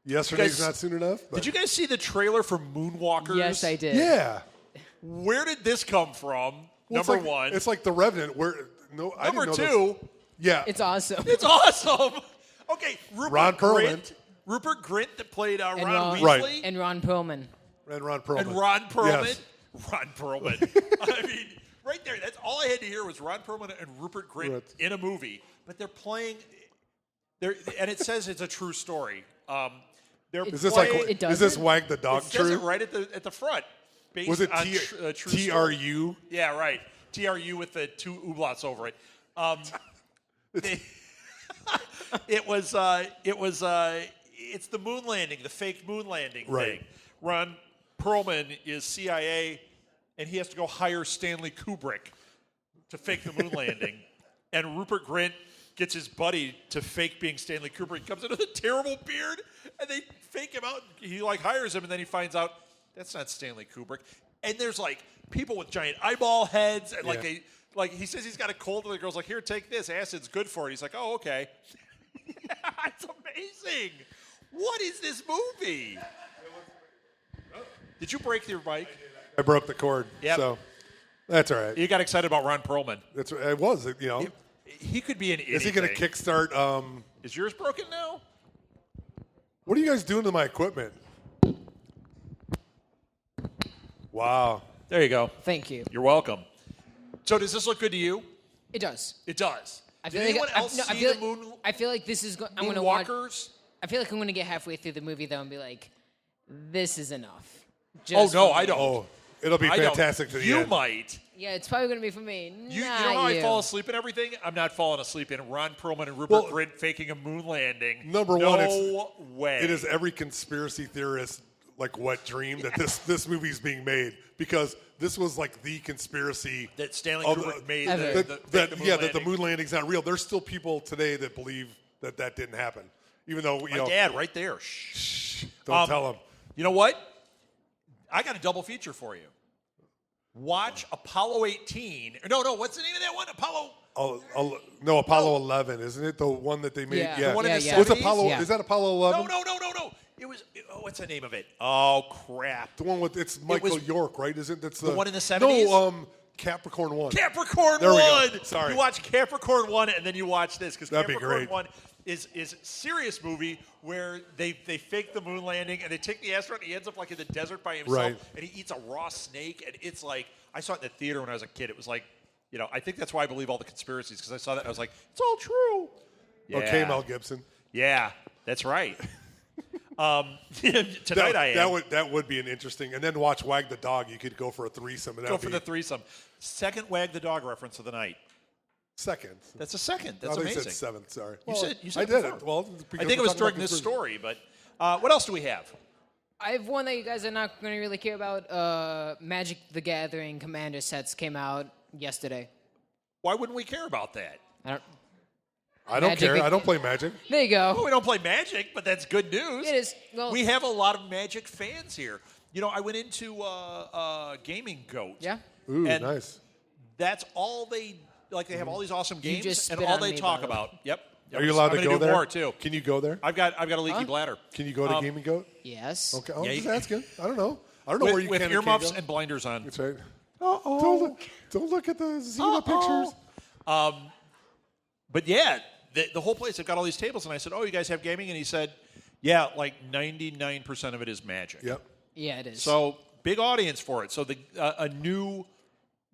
B: Yesterday's
A: Guys,
B: not soon enough. But
A: Did you guys see the trailer for Moonwalkers?
C: Yes, I did.
B: Yeah.
A: Where did this come from?
B: Well,
A: Number
B: it's like,
A: one.
B: It's like The Revenant. I
A: Number
B: didn't know
A: two.
B: This. Yeah.
C: It's awesome.
A: It's awesome. Okay,
B: Ron Perlman.
A: Rupert Grint that played Ron
C: Ron-
A: Weasley.
B: Right.
C: And Ron Perlman.
B: And Ron Perlman.
A: And Ron Perlman.
B: Yes.
A: Ron Perlman. I mean, right there. That's all I had to hear was Ron Perlman and Rupert Grint
B: Right.
A: in a movie. But they're playing. And it says it's a true story.
B: Is this like?
C: It
B: Is this
C: doesn't?
B: Wag the Dog
A: It says it
B: true?
A: right at the front. Based
B: Was it
A: on true story.
B: TRU?
A: Yeah, right. TRU with the two umlauts over it. It's the moon landing, the fake moon landing
B: Right.
A: thing. Ron Perlman is CIA, and he has to go hire Stanley Kubrick to fake the moon landing. And Rupert Grint gets his buddy to fake being Stanley Kubrick. He comes in with a terrible beard, and they fake him out. He hires him, and then he finds out that's not Stanley Kubrick. And there's people with giant eyeball heads, and he says he's got a cold, and the girl's like, "Here, take this. Acid's good for it." He's like, "Oh, okay." It's amazing. What is this movie? Did you break your mic?
B: I broke the cord.
A: Yep.
B: So that's all right.
A: You got excited about Ron Perlman.
B: It was.
A: He could be an idiot.
B: Is he going to kickstart?
A: Is yours broken now?
B: What are you guys doing to my equipment? Wow.
A: There you go.
C: Thank you.
A: You're welcome. So does this look good to you?
C: It does.
A: It does.
C: I
A: Did
C: feel
A: anyone
C: like,
A: else see the moon?
C: I feel like this is. I'm going to watch.
A: Moonwalkers?
C: I feel like I'm going to get halfway through the movie though and be like, "This is enough."
A: Oh
C: Just
A: no,
C: for
A: I
C: me.
A: don't.
B: Oh, it'll be
A: I don't.
B: fantastic to the
A: You
B: end.
A: might.
C: Yeah, it's probably going to be for me.
A: You know
C: Not
A: how I
C: you.
A: fall asleep in everything? I'm not falling asleep in Ron Perlman and Rupert Grint faking a moon landing.
B: Number
A: no
B: one,
A: way.
B: It is every conspiracy theorist wet dream that this movie's being made because this was like the conspiracy
A: that Stanley
B: of
A: Kubrick made.
C: Ever.
A: That
B: the moon landing's not real. There's still people today that believe that didn't happen, even though
A: My dad, right there. Shh.
B: don't tell them.
A: You know what? I got a double feature for you. Watch Apollo 18. No, what's the name of that one?
B: Apollo 11, isn't it? The one that they made.
C: Yeah. The
A: one in the
B: What's
A: 70s?
B: Apollo?
C: Yeah.
B: Is that Apollo 11?
A: No. It was. What's the name of it? Oh crap!
B: The one with it's Michael
A: was-
B: York, right? Isn't that's
A: The one in the 70s?
B: No, Capricorn 1.
A: Capricorn
B: There we go.
A: 1.
B: Sorry.
A: You watch Capricorn 1 and then you watch this because
B: That'd be
A: Capricorn
B: great.
A: 1 is a serious movie where they fake the moon landing and they take the astronaut and he ends up in the desert by himself
B: Right.
A: and he eats a raw snake and it's like I saw it in the theater when I was a kid. It was like, I think that's why I believe all the conspiracies, because I saw that and I was like, it's all true. Yeah.
B: Okay, Mel Gibson.
A: Yeah, that's right. Tonight I am.
B: That would be an interesting. And then watch Wag the Dog. You could go for a threesome. And
A: Go for the threesome. Second Wag the Dog reference of the night.
B: Second.
A: That's a second. That's
B: I
A: amazing.
B: said seventh. Sorry.
A: You said
B: I did
A: before.
B: it. Well,
A: I think it was during this story, but what else do we have?
C: I have one that you guys are not going to really care about. Magic the Gathering Commander sets came out yesterday.
A: Why wouldn't we care about that?
B: I don't care. I don't play Magic.
C: There you go.
A: Well, we don't play Magic, but that's good news.
C: It is. Well,
A: we have a lot of Magic fans here. I went into Gaming Goat.
C: Yeah.
B: Ooh,
A: and
B: nice.
A: That's all they like. They have all these awesome games,
C: just
A: and
C: spit
A: all
C: on
A: they
C: me,
A: talk
C: by the way.
A: about. Yep.
B: Are you allowed
A: I'm
B: to
A: gonna
B: go
A: do
B: there?
A: more too.
B: Can you go there?
A: I've got a leaky bladder.
B: Can you go to Gaming Goat?
C: Yes.
B: Okay. I'm
A: Yeah,
B: just
A: you-
B: asking. I don't know. I don't know where you
A: with
B: can
A: earmuffs
B: and
A: and blinders on.
B: That's right. Don't look at the Xena pictures.
A: But yeah, the whole place, they've got all these tables, and I said, "Oh, you guys have gaming?" And he said, "Yeah, like 99% of it is Magic."
B: Yep.
C: Yeah, it is.
A: So big audience for it. So a new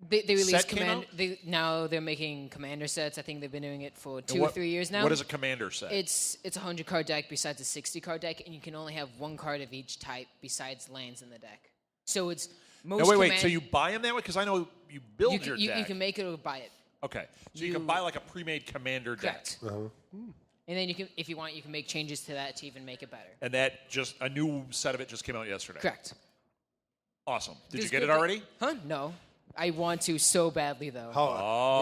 C: they released
A: set came
C: Command.
A: out?
C: Now they're making Commander sets. I think they've been doing it for 2
A: what-
C: or 3 years now.
A: What is a commander set?
C: It's a 100-card deck besides a 60-card deck, and you can only have one card of each type besides lands in the deck. So it's most.
A: No, wait. So you buy them that way? Because I know you build your deck.
C: You can make it or buy it.
A: Okay. So you can buy like a pre-made commander deck.
C: Correct. And then you can, if you want, you can make changes to that to even make it better.
A: And that just a new set of it just came out yesterday.
C: Correct.
A: Awesome. Did you
C: Just
A: get
C: good
A: it already?
C: Huh? No. I want to so badly though.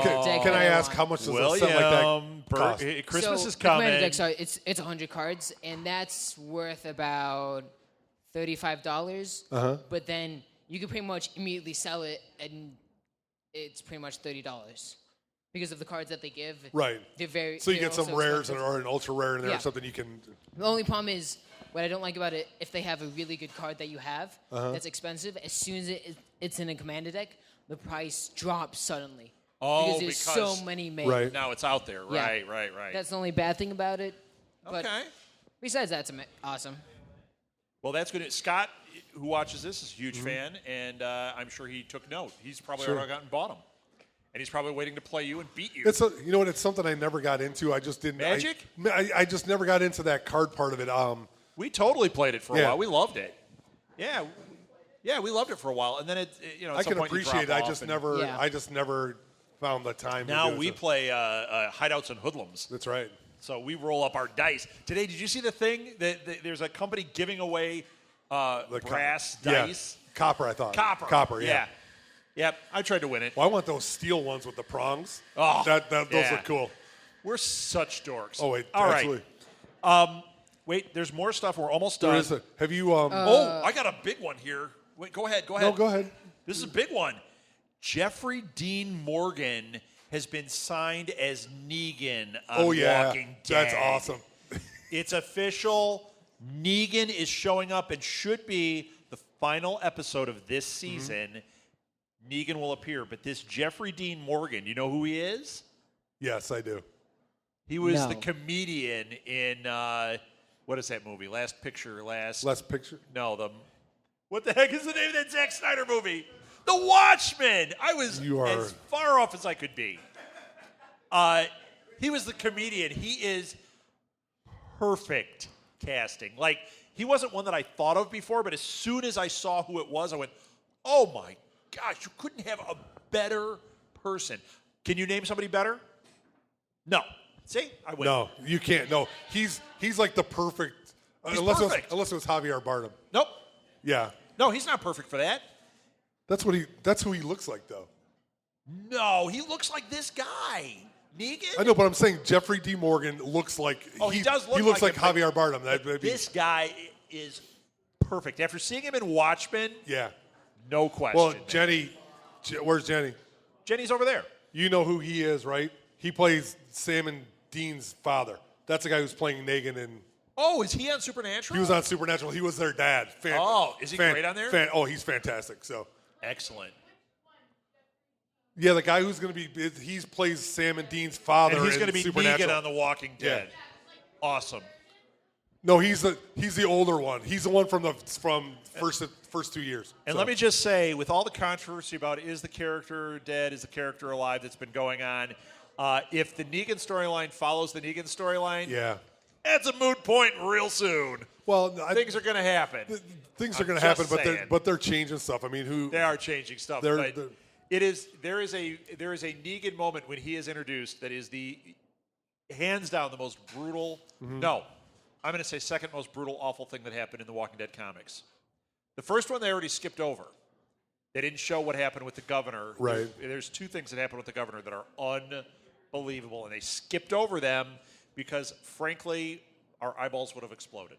B: Can I ask how much does a set like that cost?
A: Christmas
C: so
A: is
C: the Commander
A: coming.
C: decks are it's 100 cards, and that's worth about $35. But then you can pretty much immediately sell it, and it's pretty much $30 because of the cards that they give.
B: Right.
C: They're very.
B: So you
C: they're
B: get some
C: also
B: rares
C: expensive.
B: or an ultra rare in there
C: Yeah.
B: or something you can.
C: The only problem is what I don't like about it. If they have a really good card that you have that's expensive, as soon as it's in a commander deck, the price drops suddenly.
A: Oh,
C: because there's
A: because-
C: so many made.
B: Right.
A: Now it's out there.
C: Yeah.
A: Right.
C: That's the only bad thing about it. But
A: Okay.
C: besides that, it's awesome.
A: Well, that's good. Scott, who watches this, is a huge fan, and I'm sure he took note. He's probably
B: Sure.
A: already gotten bought him. And he's probably waiting to play you and beat you.
B: You know what? It's something I never got into. I just didn't.
A: Magic?
B: I just never got into that card part of it.
A: We totally played it for a
B: Yeah.
A: while. We loved it. Yeah, we loved it for a while, and then at
B: I
A: some
B: can
A: point you
B: appreciate it.
A: drop
B: I
A: off
B: just
A: and-
B: never.
C: Yeah.
B: I just never found the time.
A: Now
B: to do it,
A: we
B: so-
A: play hideouts and hoodlums.
B: That's right.
A: So we roll up our dice. Today, did you see the thing that there's a company giving away brass dice?
B: Yeah. Copper, I thought.
A: Copper.
B: Yeah.
A: Yep. I tried to win it.
B: Well, I want those steel ones with the prongs.
A: Oh,
B: those
A: yeah.
B: look cool.
A: We're such dorks.
B: Oh wait,
A: All right.
B: absolutely.
A: Wait, there's more stuff. We're almost done.
B: There is have you?
A: Oh, I got a big one here. Wait, go ahead.
B: no, go ahead.
A: This is a big one. Jeffrey Dean Morgan has been signed as Negan on
B: Oh yeah,
A: Walking Dead.
B: that's awesome.
A: It's official. Negan is showing up and should be the final episode of this season. Negan will appear, but this Jeffrey Dean Morgan, you know who he is?
B: Yes, I do.
A: He was
C: No.
A: the comedian in what is that movie? Last Picture.
B: Last picture.
A: No, what the heck is the name of that Zack Snyder movie? The Watchmen. I was
B: You are-
A: as far off as I could be. He was the comedian. He is perfect casting. Like, he wasn't one that I thought of before, but as soon as I saw who it was, I went, oh my gosh, you couldn't have a better person. Can you name somebody better? No. See? I win.
B: No, you can't. No, he's like the perfect.
A: He's
B: unless
A: perfect.
B: It was Javier Bardem.
A: Nope.
B: Yeah,
A: No, he's not perfect for that.
B: that's who he looks like though.
A: No, he looks like this guy. Negan?
B: I know, but I'm saying Jeffrey D. Morgan looks like.
A: Oh, he does look
B: He looks
A: like
B: like
A: him,
B: Javier Bardem. That'd be,
A: This guy is perfect. After seeing him in Watchmen,
B: yeah.
A: no question.
B: Well, Jenny, where's Jenny?
A: Jenny's over there.
B: You know who he is, right? He plays Sam and Dean's father. That's the guy who's playing Negan in.
A: Oh, is he on Supernatural?
B: He was on Supernatural. He was their dad.
A: Oh, is he great on there?
B: Oh, he's fantastic. So,
A: Excellent.
B: yeah, the guy who's going to be, he plays Sam and Dean's father.
A: And he's
B: going
A: going to be Negan on The Walking Dead. Awesome.
B: No, he's the older one. He's the one from first 2 years.
A: And let me just say, with all the controversy about is the character dead, is the character alive that's been going on, if the Negan storyline follows the Negan storyline, that's a moot point real soon.
B: Well,
A: things are going to happen.
B: Things are going to happen, but they're changing stuff. I mean,
A: they are changing stuff. But there is a Negan moment when he is introduced that is the hands down the most brutal. No, I'm going to say second most brutal, awful thing that happened in the Walking Dead comics. The first one they already skipped over. They didn't show what happened with the governor.
B: Right.
A: There's two things that happened with the governor that are unbelievable, and they skipped over them because, frankly, our eyeballs would have exploded.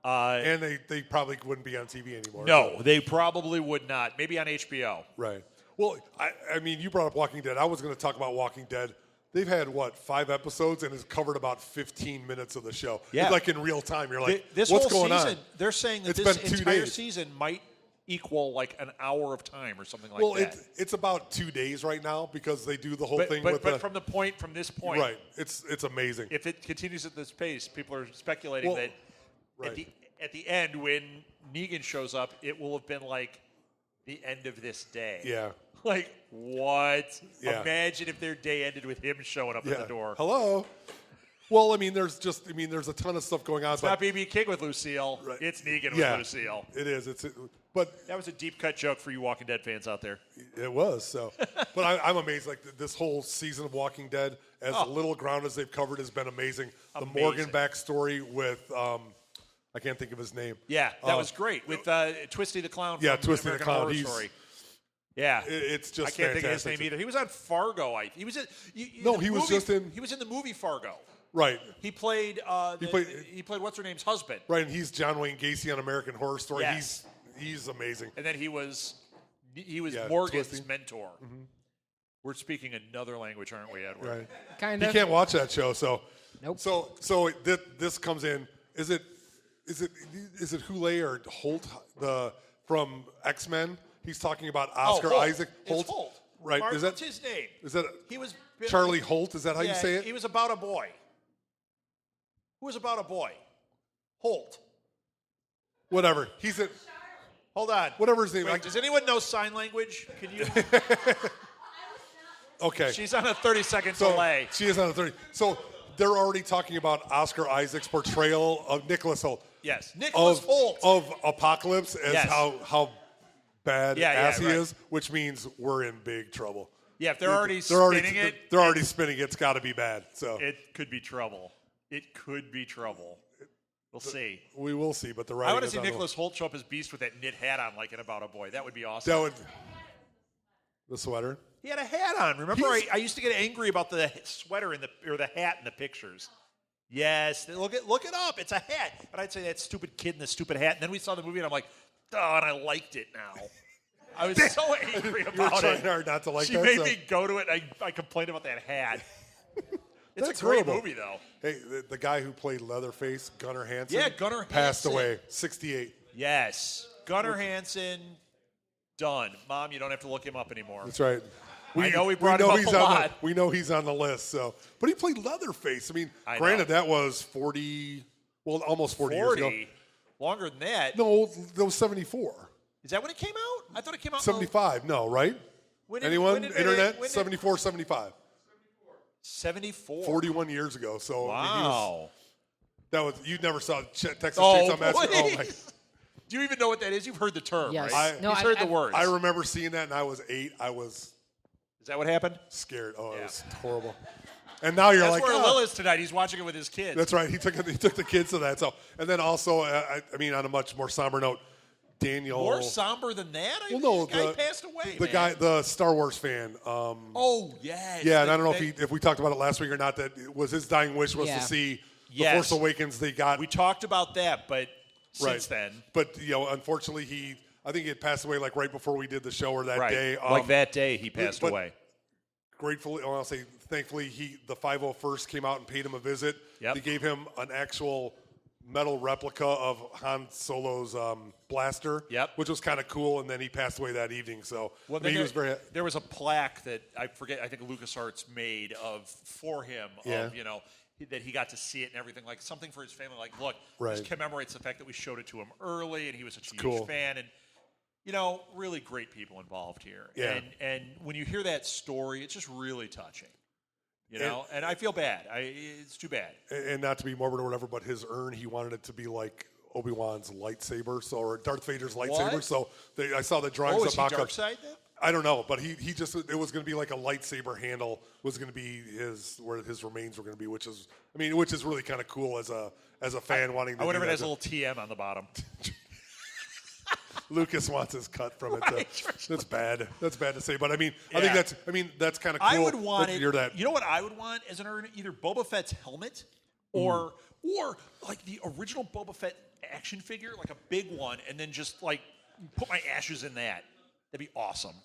B: And they probably wouldn't be on TV anymore.
A: No, they probably would not. Maybe on HBO.
B: Right. Well, I mean, you brought up Walking Dead. I was going to talk about Walking Dead. They've had, 5 episodes, and it's covered about 15 minutes of the show.
A: Yeah.
B: It's like in real time. You're like,
A: this
B: what's
A: whole
B: going
A: season,
B: on?
A: They're saying that
B: It's
A: this
B: been 2
A: entire
B: days.
A: season might equal like an hour of time or something like
B: Well,
A: that.
B: it's about 2 days right now because they do the whole thing
A: but
B: with
A: from this point,
B: right. It's amazing.
A: If it continues at this pace, people are speculating that
B: right.
A: at the end when Negan shows up, it will have been like the end of this day.
B: Yeah.
A: Like, what?
B: Yeah.
A: Imagine if their day ended with him showing up at the door.
B: Hello. Well, I mean, there's a ton of stuff going on.
A: It's not B.B. King with Lucille.
B: Right.
A: It's Negan with Lucille.
B: It is. But
A: that was a deep cut joke for you Walking Dead fans out there.
B: It was. So, but I'm amazed. Like this whole season of Walking Dead, as little ground as they've covered, has been amazing. The Morgan backstory with I can't think of his name.
A: Yeah, that was great with Twisty the Clown.
B: Yeah,
A: from
B: Twisty the
A: American
B: Clown.
A: Horror Story. Yeah,
B: it's just.
A: I can't think of his
B: fantastic.
A: name either. He was on Fargo. He was in. He was in the movie Fargo.
B: Right.
A: He played. He played what's her name's husband.
B: Right, and he's John Wayne Gacy on American Horror Story.
A: Yes.
B: He's amazing.
A: And then he was Morgan's
B: Twisty.
A: mentor. Mm-hmm. We're speaking another language, aren't we, Edward?
B: Right.
C: Kind
B: He
C: of.
B: can't watch that show, so.
C: Nope.
B: So this comes in. Is it Houlet or Holt from X-Men? He's talking about Oscar
A: Holt.
B: Isaac.
A: It's Holt.
B: Right.
A: Mark,
B: is that
A: what's his name?
B: Is that
A: he was
B: Charlie Holt? Is that how you say it?
A: He was about a boy. Who was about a boy? Holt.
B: Whatever. He's a.
A: Hold on.
B: Whatever his name.
A: Wait, does anyone know sign language? Can you?
B: Okay.
A: She's on a 30-second
B: So
A: delay.
B: she is on a 30. So they're already talking about Oscar Isaac's portrayal of Nicholas Holt.
A: Yes, Nicholas Holt
B: of Apocalypse as how bad ass he
A: right.
B: is, which means we're in big trouble.
A: Yeah, if they're already spinning it,
B: they're already spinning it. It's got to be bad. So
A: it could be trouble. It could be trouble. We'll see.
B: We will see, but the
A: I
B: writing
A: want to
B: is
A: see
B: on the-
A: Nicholas Holt show up as Beast with that knit hat on, like in About a Boy. That would be awesome.
B: That would the sweater.
A: He had a hat on. Remember, I used to get angry about the sweater or the hat in the pictures. Yes, look it up. It's a hat. And I'd say that stupid kid in the stupid hat. And then we saw the movie, and I'm like, oh, and I liked it now. I was so angry about
B: You were trying
A: it.
B: hard not to like
A: she
B: that.
A: made me go to it. And I complained about that hat. It's
B: That's
A: a great
B: horrible.
A: movie, though.
B: Hey, the guy who played Leatherface, Gunnar Hansen.
A: Yeah, Gunnar
B: passed
A: Hansen.
B: away, 68.
A: Yes, Gunnar Hansen. Done. Mom, you don't have to look him up anymore.
B: That's right.
A: I know we brought him up a lot.
B: We know he's on the list. So, but he played Leatherface. I mean,
A: I
B: granted,
A: know.
B: that was 40. Well, almost 40 years ago.
A: Longer than that.
B: No, that was 74.
A: Is that when it came out? I thought it came out.
B: 75. No, right? Anyone? Internet? 74, 75.
A: 74.
B: 41 years ago. So
A: Wow.
B: that was you never saw Texas
A: Oh,
B: Chainsaw Massacre. Oh my!
A: Do you even know what that is? You've heard the term,
C: Yes.
A: right?
C: No,
A: You've heard the words.
B: I remember seeing that, and I was 8. I was
A: Is that what happened?
B: scared. Oh,
A: Yeah.
B: it was horrible. And now you're
A: That's
B: like,
A: where
B: oh.
A: Lil is tonight. He's watching it with his kids.
B: That's right. He took the kids to that. So, and then also, I mean, on a much more somber note, Daniel.
A: More somber than that?
B: Well, no,
A: the guy passed away.
B: The
A: man.
B: guy, the Star Wars fan.
A: Oh yes.
B: Yeah, and I don't know if we talked about it last week or not. That it was his dying wish was
C: Yeah.
B: to see
A: Yes.
B: the Force Awakens. They got
A: We talked about that, but since
B: right.
A: then,
B: But unfortunately, I think he had passed away like right before we did the show or that
A: right.
B: day.
A: Like that day, he passed
B: but-
A: away.
B: Gratefully, I'll say thankfully, the 501st came out and paid him a visit.
A: Yep.
B: They gave him an actual metal replica of Han Solo's blaster,
A: Yep.
B: which was kind of cool. And then he passed away that evening. So
A: Well,
B: I mean, he was very.
A: there was a plaque that I think LucasArts made for him.
B: Yeah.
A: Of that he got to see it and everything, like something for his family. Like, look,
B: Right.
A: this commemorates the fact that we showed it to him early, and he was such a huge
B: cool.
A: fan. And really great people involved here.
B: Yeah.
A: And when you hear that story, it's just really touching. And I feel bad. It's too bad.
B: And not to be morbid or whatever, but his urn, he wanted it to be like Obi-Wan's lightsaber, or Darth Vader's lightsaber.
A: What?
B: So I saw the drawings
A: Oh,
B: of
A: is he
B: mock-up.
A: dark side then?
B: I don't know, but he just, it was going to be like a lightsaber handle was going to be where his remains were going to be, which is really kind of cool as a fan wanting to.
A: I wonder
B: do
A: if it
B: that.
A: has a little TM on the bottom.
B: Lucas wants his cut from it.
A: Right.
B: That's bad. That's bad to say, but I think
A: Yeah.
B: that's kind of cool.
A: I would want it.
B: You're that.
A: You know what I would want as an urn? Either Boba Fett's helmet or like the original Boba Fett action figure, like a big one, and then just like put my ashes in that. That'd be awesome.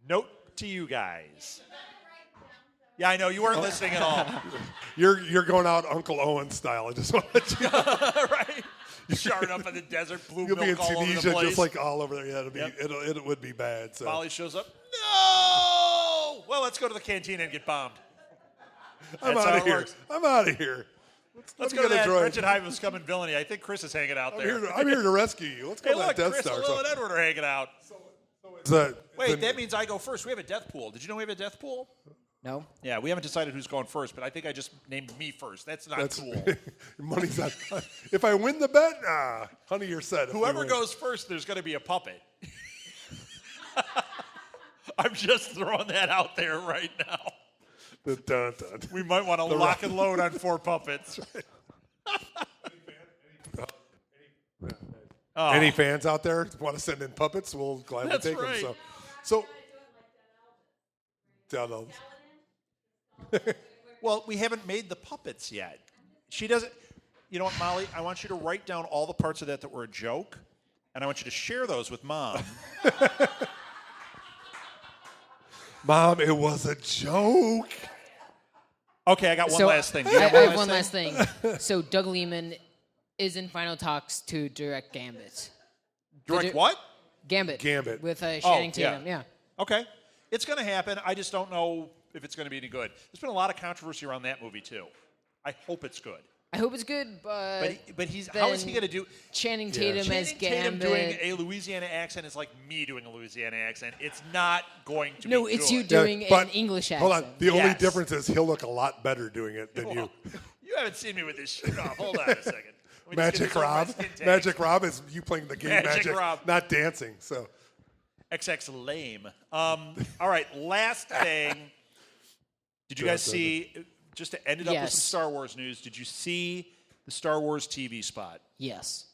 A: Note to you guys. Yeah, I know you weren't listening at all.
B: You're going out Uncle Owen style. I just want to let you know.
A: Right? Shard up in the desert, blue
B: You'll be in
A: milk all over the
B: Tunisia,
A: place.
B: just like all over there. Yeah,
A: Yep.
B: it would be bad. So.
A: Molly shows up. No! Well, let's go to the canteen and get bombed.
B: I'm
A: That's
B: out
A: how
B: of
A: it
B: here.
A: works.
B: I'm out of here.
A: Let's
B: me
A: go to
B: get a
A: that
B: droid.
A: wretched Hive of Scum and Villainy. I think Chris is hanging out there.
B: I'm here to rescue you. Let's go
A: Hey,
B: to that
A: look,
B: Death
A: Chris,
B: Star.
A: Lil, and Edward are hanging out. Wait, that means I go first. We have a death pool. Did you know we have a death pool?
C: No.
A: Yeah, we haven't decided who's going first, but I think I just named me first. That's not cool.
B: Money's not. If I win the bet, honey, you're set. If we
A: Whoever
B: win.
A: goes first, there's going to be a puppet. I'm just throwing that out there right now.
B: Dun, dun, dun.
A: We might want to lock and load on 4 puppets. Oh,
B: Any fans out there want to send in puppets? We'll gladly
A: That's
B: take
A: right.
B: them. So down
A: well, we haven't made the puppets yet. She doesn't. You know what, Molly? I want you to write down all the parts of that were a joke, and I want you to share those with Mom.
B: Mom, it was a joke.
A: Okay, I got one last thing. Do you
C: I
A: have
C: have one last thing. So Doug Lehman is in final talks to direct Gambit.
A: Direct what?
C: Gambit. With Channing
A: yeah.
C: Tatum. Yeah.
A: Okay. It's going to happen. I just don't know if it's going to be any good. There's been a lot of controversy around that movie, too. I hope it's good.
C: I hope it's good, but
A: he's how is he going to do?
C: Channing Tatum as
A: Channing Tatum
C: Gambit.
A: doing a Louisiana accent is like me doing a Louisiana accent. It's not going to be
C: No, it's
A: good.
C: you doing
B: but
C: an English accent.
B: Hold on. The only
A: Yes.
B: difference is he'll look a lot better doing it than you.
A: You haven't seen me with this shirt off. Hold on a second. Let me just get
B: Magic
A: this over my
B: Rob.
A: skin tags.
B: Magic Rob is you playing the game
A: Magic Rob.
B: not dancing. So
A: XX lame. All right, last thing. Did you guys see, just to end it up with
C: Yes.
A: some Star Wars news, did you see the Star Wars TV spot?
C: Yes.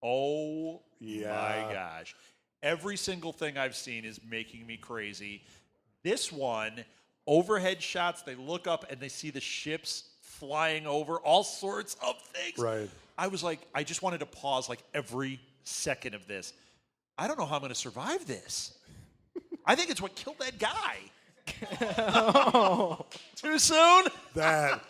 A: Oh,
B: Yeah.
A: my gosh. Every single thing I've seen is making me crazy. This one, overhead shots, they look up and they see the ships flying over, all sorts of things.
B: Right.
A: I was like, I just wanted to pause like every second of this. I don't know how I'm going to survive this. I think it's what killed that guy. Too soon?
B: that.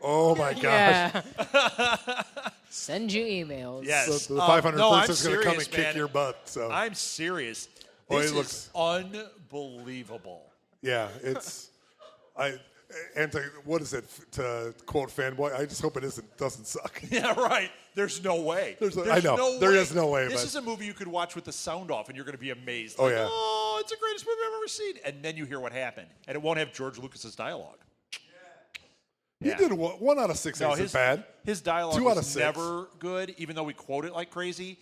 B: Oh my gosh.
C: Yeah. Send you emails.
A: Yes.
B: So the 500
A: no, I'm
B: first is going to come and
A: serious, man.
B: kick your butt. So
A: I'm serious.
B: Boy,
A: This
B: it looks-
A: is unbelievable.
B: yeah, it's what is it to quote fanboy? I just hope it doesn't suck.
A: Yeah, right. There's no way.
B: I know. There is no way,
A: This
B: but-
A: is a movie you could watch with the sound off, and you're going to be amazed.
B: Oh,
A: Like,
B: yeah.
A: Oh, it's the greatest movie I've ever seen. And then you hear what happened, and it won't have George Lucas's dialogue.
B: He
A: Yeah.
B: did 1 out of 6 isn't bad.
A: His dialogue
B: 2 out of
A: was
B: 6.
A: never good, even though we quote it like crazy.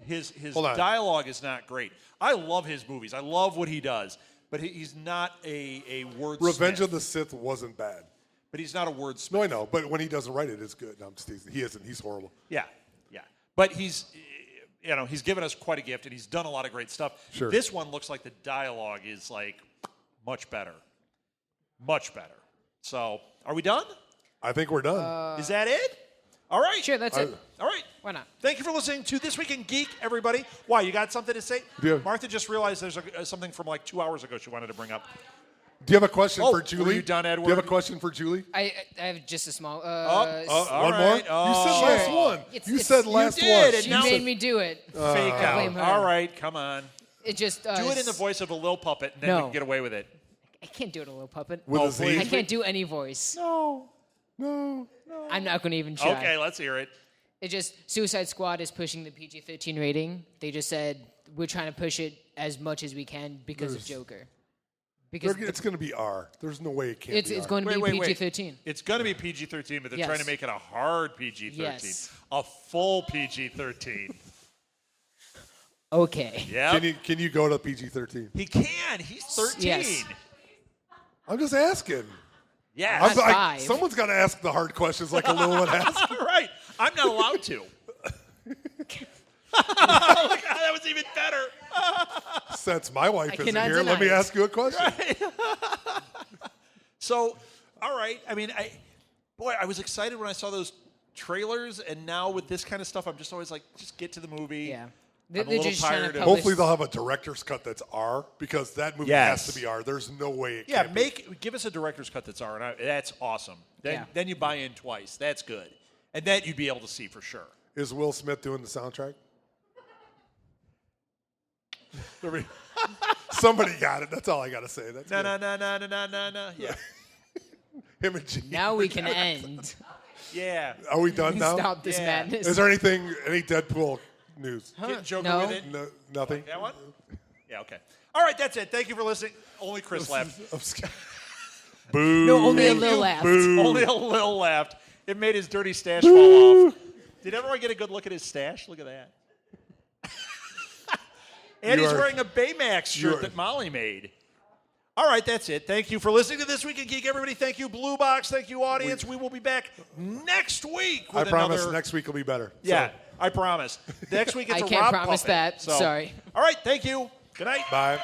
A: His
B: Hold on.
A: dialogue is not great. I love his movies. I love what he does, but he's not a wordsmith.
B: Revenge of the Sith wasn't bad.
A: But he's not a wordsmith.
B: No, I know, but when he doesn't write it, it's good. No, I'm just teasing. He isn't. He's horrible.
A: Yeah, yeah. But he's given us quite a gift, and he's done a lot of great stuff.
B: Sure.
A: This one looks like the dialogue is like much better. Much better. So, are we done?
B: I think we're done.
A: Is that it? All right.
C: Sure, that's it.
A: All right.
C: Why not?
A: Thank you for listening to This Week in Geek, everybody. Why, you got something to say?
B: Yeah.
A: Martha just realized there's something from like 2 hours ago she wanted to bring up.
B: Do you have a question
A: Oh,
B: for Julie?
A: were you done, Edward?
B: Do you have a question for Julie?
C: I have just a small.
A: All
B: One
A: right.
B: more? You said last
C: Sure.
B: one.
C: It's-
B: You said last
A: you did,
B: one.
A: and
C: She
A: now-
C: made me do it.
A: Fake out.
C: blame her.
A: All right, come on.
C: It just
A: Do it in the voice of a little puppet, and then we
C: No.
A: can get away with it.
C: I can't do it a little puppet.
B: With a Z?
C: I can't do any voice.
B: No.
C: I'm not going to even try.
A: Okay, let's hear it.
C: It just Suicide Squad is pushing the PG-13 rating. They just said we're trying to push it as much as we can because of Joker. Because
B: It's going to be R. There's no way it can't
C: it's
B: be R.
C: going to be
A: Wait.
C: PG-13.
A: It's going to be PG-13, but they're
C: Yes.
A: trying to make it a hard PG-13.
C: Yes.
A: A full PG-13.
C: Okay.
A: Yeah.
B: Can you go to PG-13?
A: He can. He's 13.
C: Yes.
B: I'm just asking.
A: Yes.
C: Not 5.
B: Someone's got to ask the hard questions like a little one asked.
A: Right. I'm not allowed to. Look, that was even better.
B: Since my wife isn't
C: cannot
B: here, let me
C: deny it.
B: ask you a question.
A: So, all right. I mean, I was excited when I saw those trailers, and now with this kind of stuff, I'm just always like, just get to the movie.
C: Yeah.
A: I'm
C: They're
A: a little
C: just trying
A: tired
C: to
A: of-
C: publish.
B: Hopefully they'll have a director's cut that's R because that movie
A: Yes.
B: has to be R. There's no way it
A: Yeah,
B: can't be.
A: give us a director's cut that's R, and that's awesome.
C: Yeah.
A: Then you buy in twice. That's good, and that you'd be able to see for sure.
B: Is Will Smith doing the soundtrack? Somebody got it. That's all I got to say. That's good.
A: No. Yeah.
B: Him and Gene.
C: Now we can end.
A: Yeah.
B: Are we done now?
C: Stop this
A: Yeah.
C: madness.
B: Is there any Deadpool news?
A: Get Joker
C: No.
A: with it.
B: No, nothing.
A: That one? Yeah, okay. All right, that's it. Thank you for listening. Only Chris laughed.
B: Boo.
C: No, only a
A: Thank
C: little
A: you.
C: laugh.
B: Boo.
A: Only a little laughed. It made his dirty stash fall off. Did everyone get a good look at his stash? Look at that. And
B: You
A: he's
B: are-
A: wearing a Baymax
B: you
A: shirt
B: are-
A: that Molly made. All right, that's it. Thank you for listening to This Week in Geek, everybody. Thank you, Blue Box. Thank you, audience. We will be back next week
B: I
A: with
B: promise
A: another...
B: next week will be better.
A: Yeah,
B: So,
A: I promise. Next week it's
C: I
A: a
C: can't
A: Rob
C: promise
A: Puppet.
C: that.
A: So-
C: Sorry.
A: All right, thank you. Good night.
B: bye.